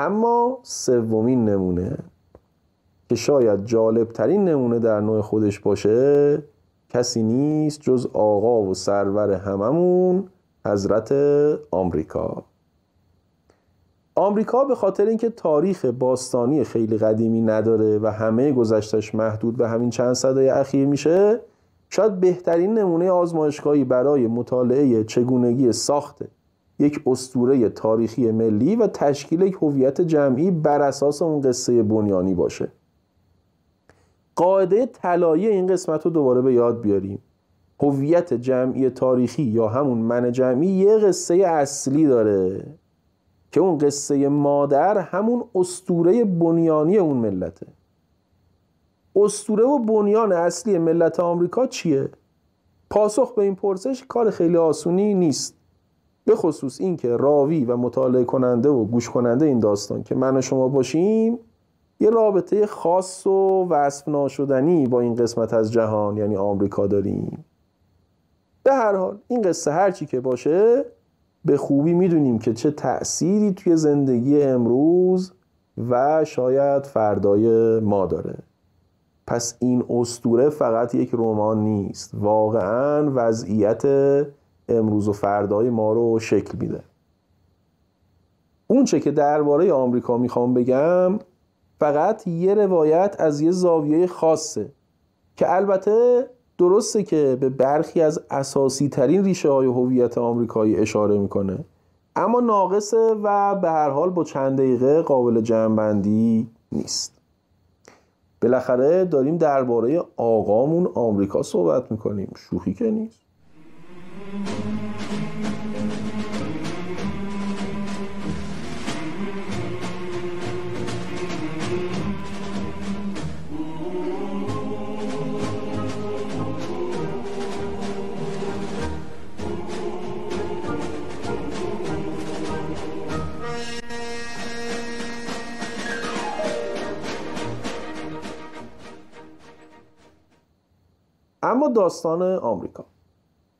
اما سومین نمونه که شاید جالبترین نمونه در نوع خودش باشه کسی نیست جز آقا و سرور هممون حضرت آمریکا. آمریکا به خاطر اینکه تاریخ باستانی خیلی قدیمی نداره و همه گذشتش محدود به همین چند سده اخیر میشه، شاید بهترین نمونه آزمایشگاهی برای مطالعه چگونگی ساخت یک اسطوره تاریخی ملی و تشکیل یک هویت جمعی بر اساس اون قصه بنیانی باشه. قاعده طلایی این قسمت رو دوباره به یاد بیاریم. هویت جمعی تاریخی یا همون من جمعی یه قصه اصلی داره که اون قصه مادر همون اسطوره بنیانی اون ملته. اسطوره و بنیان اصلی ملت آمریکا چیه؟ پاسخ به این پرسش کار خیلی آسونی نیست، به خصوص این که راوی و مطالعه کننده و گوش کننده این داستان که من و شما باشیم یه رابطه خاص و وصف ناشدنی با این قسمت از جهان یعنی آمریکا داریم. به هر حال این قصه هرچی که باشه به خوبی میدونیم که چه تأثیری توی زندگی امروز و شاید فردای ما داره. پس این اسطوره فقط یک رمان نیست، واقعاً وضعیت امروز و فردای ما رو شکل میده. اون چه که درباره آمریکا میخوام بگم فقط یه روایت از یه زاویه خاصه که البته درسته که به برخی از اساسی ترین ریشه های هویت آمریکایی اشاره میکنه، اما ناقصه و به هر حال با چند دقیقه قابل جمع‌بندی نیست. بالاخره داریم درباره آقامون آمریکا صحبت میکنیم، شوخی که نیست. اما داستان آمریکا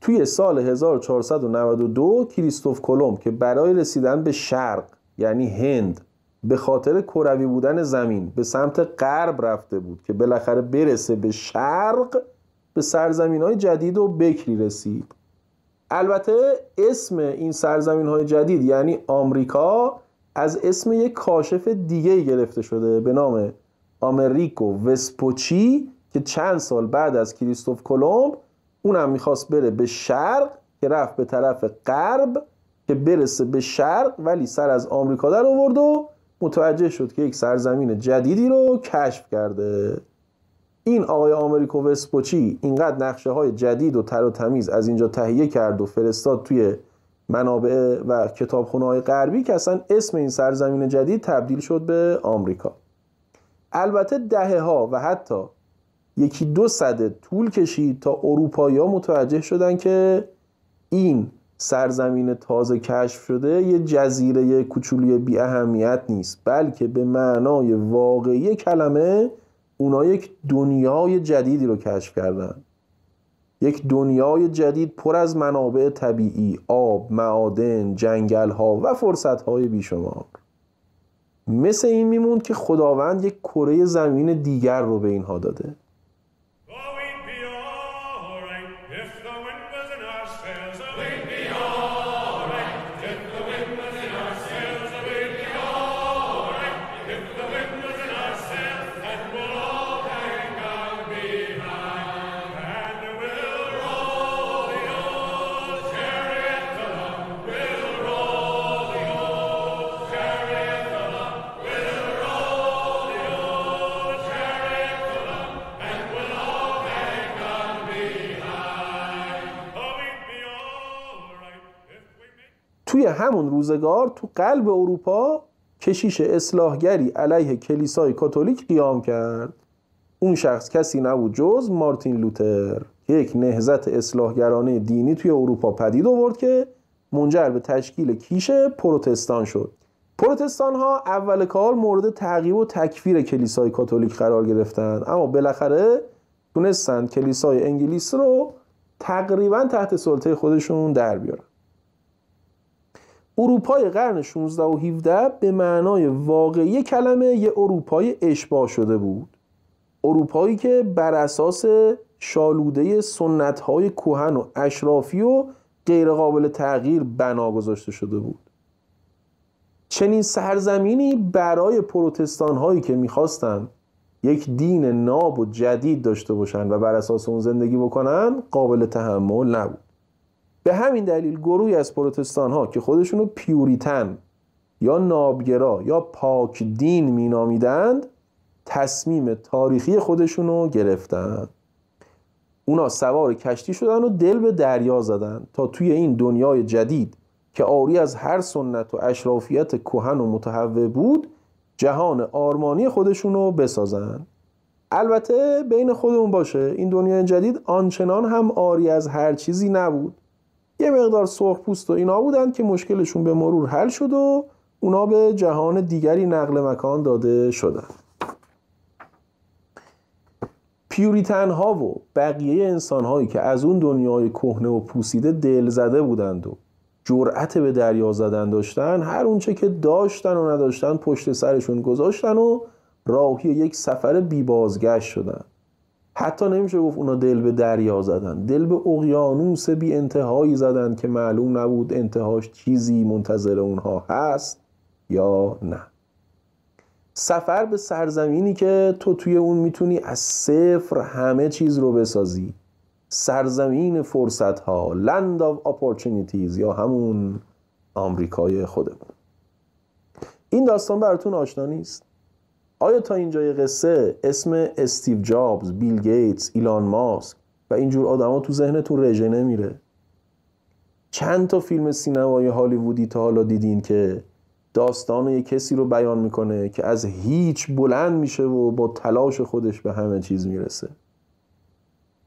توی سال 1492 کریستوف کلمب که برای رسیدن به شرق یعنی هند به خاطر کروی بودن زمین به سمت غرب رفته بود که بالاخره برسه به شرق، به سرزمین‌های جدید و بکری رسید. البته اسم این سرزمین‌های جدید یعنی آمریکا از اسم یک کاشف دیگه گرفته شده به نام آمریکو وسپوچی که چند سال بعد از کریستوف کلمب اونم میخواست بره به شرق که رفت به طرف غرب که برسه به شرق، ولی سر از آمریکا در آورد و متوجه شد که یک سرزمین جدیدی رو کشف کرده. این آقای آمریکو وسپوچی اینقدر نقشه های جدید و تر و تمیز از اینجا تهیه کرد و فرستاد توی منابع و کتابخونه های غربی که اصلا اسم این سرزمین جدید تبدیل شد به آمریکا. البته دهه ها و حتی یکی دو سده طول کشید تا اروپایی‌ها متوجه شدن که این سرزمین تازه کشف شده یه جزیره کوچولی بی اهمیت نیست، بلکه به معنای واقعی کلمه اونا یک دنیای جدیدی رو کشف کردن. یک دنیای جدید پر از منابع طبیعی، آب، معادن، جنگل‌ها و فرصت‌های بیشمار. مثل این میموند که خداوند یک کره زمین دیگر رو به اینها داده. توی همون روزگار تو قلب اروپا کشیش اصلاحگری علیه کلیسای کاتولیک قیام کرد. اون شخص کسی نبود جز مارتین لوتر که یک نهضت اصلاحگرانه دینی توی اروپا پدید آورد که منجر به تشکیل کیش پروتستان شد. پروتستان ها اول کار مورد تعقیب و تکفیر کلیسای کاتولیک قرار گرفتند، اما بالاخره تونستن کلیسای انگلیس رو تقریبا تحت سلطه خودشون در بیارن. اروپای قرن 16 و 17 به معنای واقعی کلمه یه اروپای اشباع شده بود. اروپایی که بر اساس شالوده سنت‌های کهن و اشرافی و غیر قابل تغییر بنا گذاشته شده بود. چنین سرزمینی برای پروتستان هایی که میخواستن یک دین ناب و جدید داشته باشن و بر اساس اون زندگی بکنن قابل تحمل نبود. به همین دلیل گروهی از پروتستان ها که خودشونو پیوریتن یا نابگرا یا پاک دین مینامیدند تصمیم تاریخی خودشونو گرفتن. اونا سوار کشتی شدن و دل به دریا زدن تا توی این دنیای جدید که عاری از هر سنت و اشرافیت کهن و متهوع بود جهان آرمانی خودشونو بسازن. البته بین خودمون باشه این دنیای جدید آنچنان هم عاری از هر چیزی نبود. یه مقدار سرخپوست و اینا بودن که مشکلشون به مرور حل شد و اونا به جهان دیگری نقل مکان داده شدن. پیوریتن ها و بقیه انسان هایی که از اون دنیای کهنه و پوسیده دل زده بودند و جرأت به دریا زدن داشتن، هر اونچه که داشتن و نداشتن پشت سرشون گذاشتن و راهی یک سفر بی بازگشت شدن. حتی نمیشه گفت اونا دل به دریا زدن، دل به اقیانوس بی انتهایی زدن که معلوم نبود انتهاش چیزی منتظر اونها هست یا نه. سفر به سرزمینی که تو توی اون میتونی از صفر همه چیز رو بسازی. سرزمین فرصت ها، Land of Opportunities، یا همون آمریکای خودمون. این داستان براتون آشنا نیست؟ آیا تا اینجای قصه اسم استیو جابز، بیل گیتس، ایلان ماسک و اینجور آدما تو ذهنتون رژه نمیره؟ چند تا فیلم سینمایی هالیوودی تا حالا دیدین که داستان یک کسی رو بیان میکنه که از هیچ بلند میشه و با تلاش خودش به همه چیز میرسه؟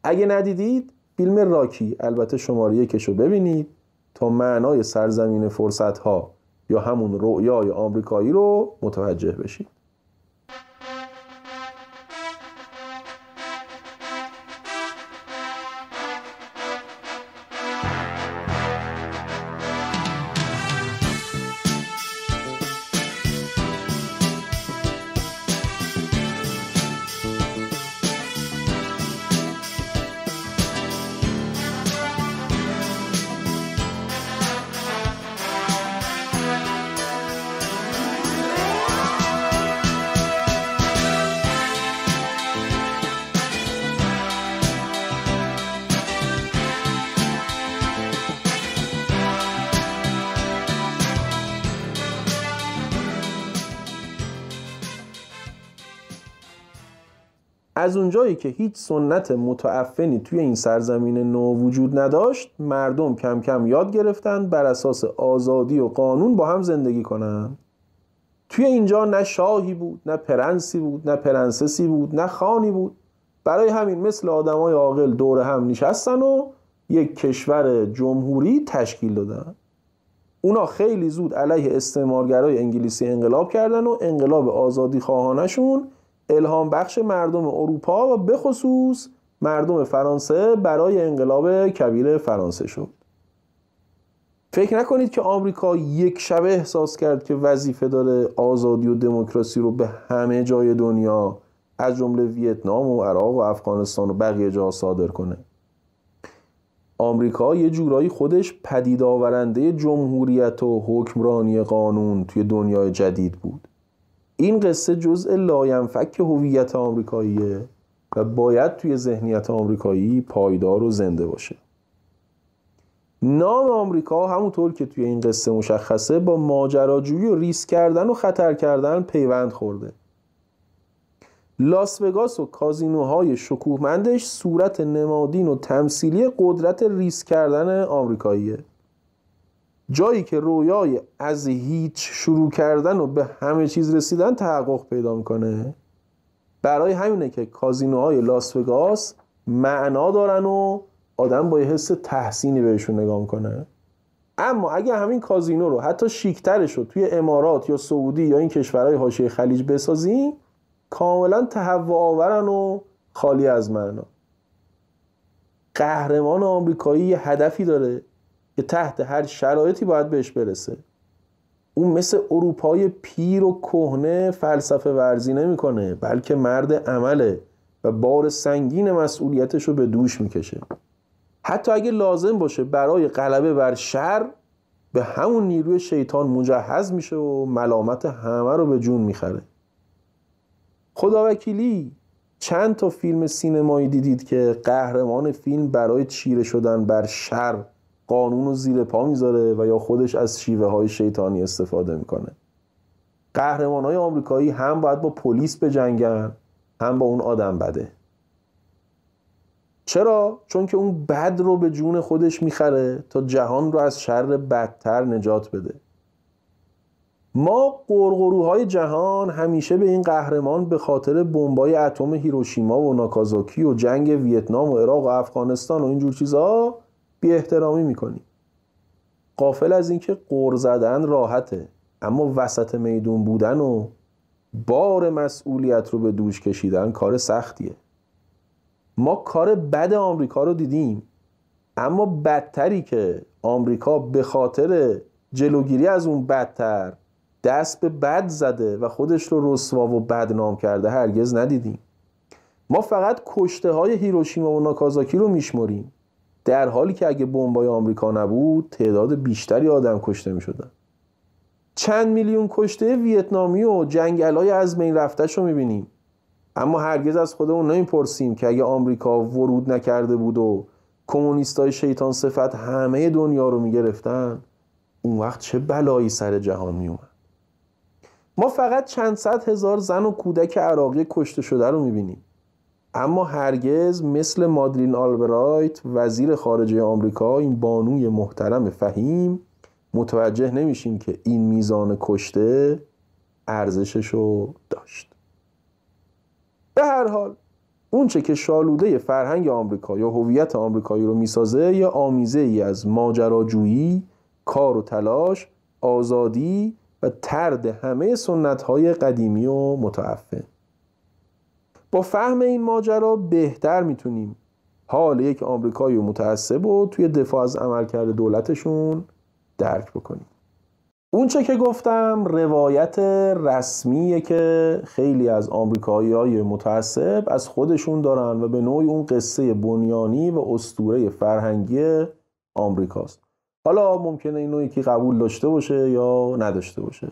اگه ندیدید فیلم راکی، البته شماره 1 رو ببینید تا معنای سرزمین فرصت ها یا همون رؤیای آمریکایی رو متوجه بشید. از اونجایی که هیچ سنت متعفنی توی این سرزمین نو وجود نداشت، مردم کم کم یاد گرفتن بر اساس آزادی و قانون با هم زندگی کنن. توی اینجا نه شاهی بود، نه پرنسی بود، نه پرنسسی بود، نه خانی بود. برای همین مثل آدمای عاقل دور هم نشستن و یک کشور جمهوری تشکیل دادن. اونا خیلی زود علیه استعمارگرای انگلیسی انقلاب کردن و انقلاب آزادی خواهانشون الهام بخش مردم اروپا و به خصوص مردم فرانسه برای انقلاب کبیر فرانسه شد. فکر نکنید که آمریکا یک شبه احساس کرد که وظیفه داره آزادی و دموکراسی رو به همه جای دنیا از جمله ویتنام و عراق و افغانستان و بقیه جا صادر کنه. آمریکا یه جورایی خودش پدید آورنده جمهوریت و حکمرانی قانون توی دنیای جدید بود. این قصه جزء لاینفک هویت آمریکاییه و باید توی ذهنیت آمریکایی پایدار و زنده باشه. نام آمریکا همونطور که توی این قصه مشخصه با ماجراجویی و ریسک کردن و خطر کردن پیوند خورده. لاس وگاس و کازینوهای شکوهمندش صورت نمادین و تمثیلی قدرت ریسک کردن آمریکاییه. جایی که رویای از هیچ شروع کردن و به همه چیز رسیدن تحقق پیدا میکنه. برای همینه که کازینوهای لاس وگاس معنا دارن و آدم با یه حس تحسینی بهشون نگاه میکنه. اما اگه همین کازینو رو حتی شیکترش رو توی امارات یا سعودی یا این کشورهای حاشیه خلیج بسازیم، کاملا تهوع آورن و خالی از معنا. قهرمان آمریکایی یه هدفی داره که تحت هر شرایطی باید بهش برسه. اون مثل اروپای پیر و کهنه فلسفه ورزی نمیکنه، بلکه مرد عمله و بار سنگین مسئولیتش رو به دوش میکشه. حتی اگه لازم باشه برای غلبه بر شر به همون نیروی شیطان مجهز میشه و ملامت همه رو به جون میخره. خداوکیلی چند تا فیلم سینمایی دیدید که قهرمان فیلم برای چیره شدن بر شر قانون رو زیر پا میذاره و یا خودش از شیوه های شیطانی استفاده میکنه؟ قهرمان های آمریکایی هم باید با پلیس بجنگن، هم با اون آدم بده. چرا؟ چون که اون بد رو به جون خودش میخره تا جهان رو از شر بدتر نجات بده. ما قرقروهای جهان همیشه به این قهرمان به خاطر بمبای اتم هیروشیما و ناکازاکی و جنگ ویتنام و عراق و افغانستان و اینجور چیزها بی احترامی میکنیم، غافل از اینکه غر زدن راحته، اما وسط میدون بودن و بار مسئولیت رو به دوش کشیدن کار سختیه. ما کار بد آمریکا رو دیدیم، اما بدتری که آمریکا به خاطر جلوگیری از اون بدتر دست به بد زده و خودش رو رسوا و بدنام کرده هرگز ندیدیم. ما فقط کشته های هیروشیما و ناکازاکی رو میشمریم، در حالی که اگه بمبای آمریکا نبود تعداد بیشتری آدم کشته میشدن. چند میلیون کشته ویتنامی و جنگلای از بین رفته‌شو میبینیم، اما هرگز از خودمون نمیپرسیم که اگه آمریکا ورود نکرده بود و کمونیستای شیطان صفت همه دنیا رو میگرفتن، اون وقت چه بلایی سر جهان میومد. ما فقط چند صد هزار زن و کودک عراقی کشته شده رو میبینیم، اما هرگز مثل مادلین آلبرایت وزیر خارجه آمریکا، این بانوی محترم فهیم، متوجه نمیشیم که این میزان کشته ارزششو داشت. به هر حال اون چه که شالوده فرهنگ آمریکا یا هویت آمریکایی رو میسازه یا آمیزه ای از ماجراجویی، کار و تلاش، آزادی و طرد همه سنت‌های قدیمی و متعفن. با فهم این ماجرا بهتر میتونیم حال یک آمریکایی متعصب رو توی دفاع از عملکرد دولتشون درک بکنیم. اون چه که گفتم روایت رسمیه که خیلی از آمریکایی‌های متعصب از خودشون دارن و به نوعی اون قصه بنیانی و اسطوره فرهنگی آمریکاست. حالا ممکنه اینو یکی قبول داشته باشه یا نداشته باشه.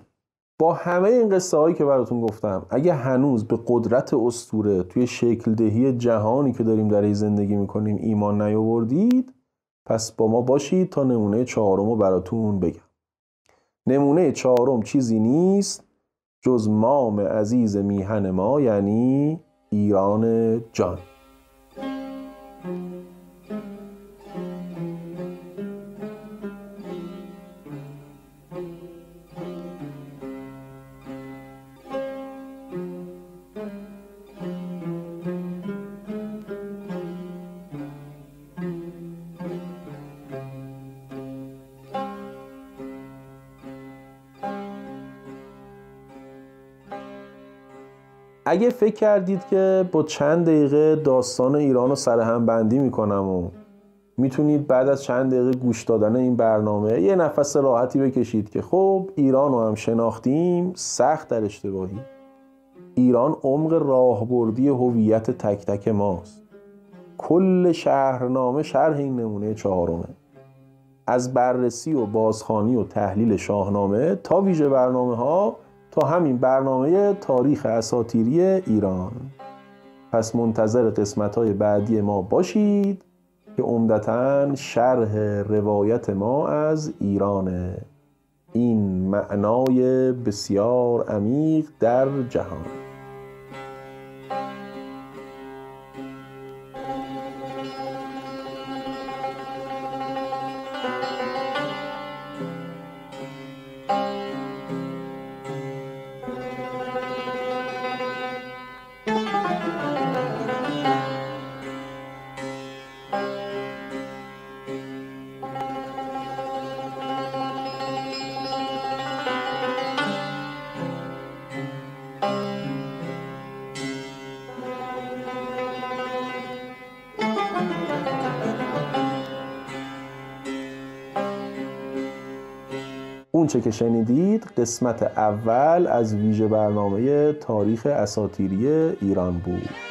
با همه این قصه هایی که براتون گفتم، اگه هنوز به قدرت اسطوره توی شکل دهی جهانی که داریم درش زندگی میکنیم ایمان نیاوردید، پس با ما باشید تا نمونه چهارم رو براتون بگم. نمونه چهارم چیزی نیست جز مام عزیز میهن ما، یعنی ایران جان. اگه فکر کردید که با چند دقیقه داستان ایران رو سرهم بندی میکنم و میتونید بعد از چند دقیقه گوش دادن این برنامه یه نفس راحتی بکشید که خب ایران رو هم شناختیم، سخت در اشتباهی. ایران عمق راهبردی هویت تک تک ماست. کل شهرنامه شرح این نمونه چهارمه. از بررسی و بازخوانی و تحلیل شاهنامه تا ویژه برنامه ها تا همین برنامه تاریخ اساطیری ایران. پس منتظر قسمت‌های بعدی ما باشید که عمدتاً شرح روایت ما از ایرانه، این معنای بسیار عمیق در جهان. اون چه که شنیدید قسمت اول از ویژه برنامه تاریخ اساطیری ایران بود.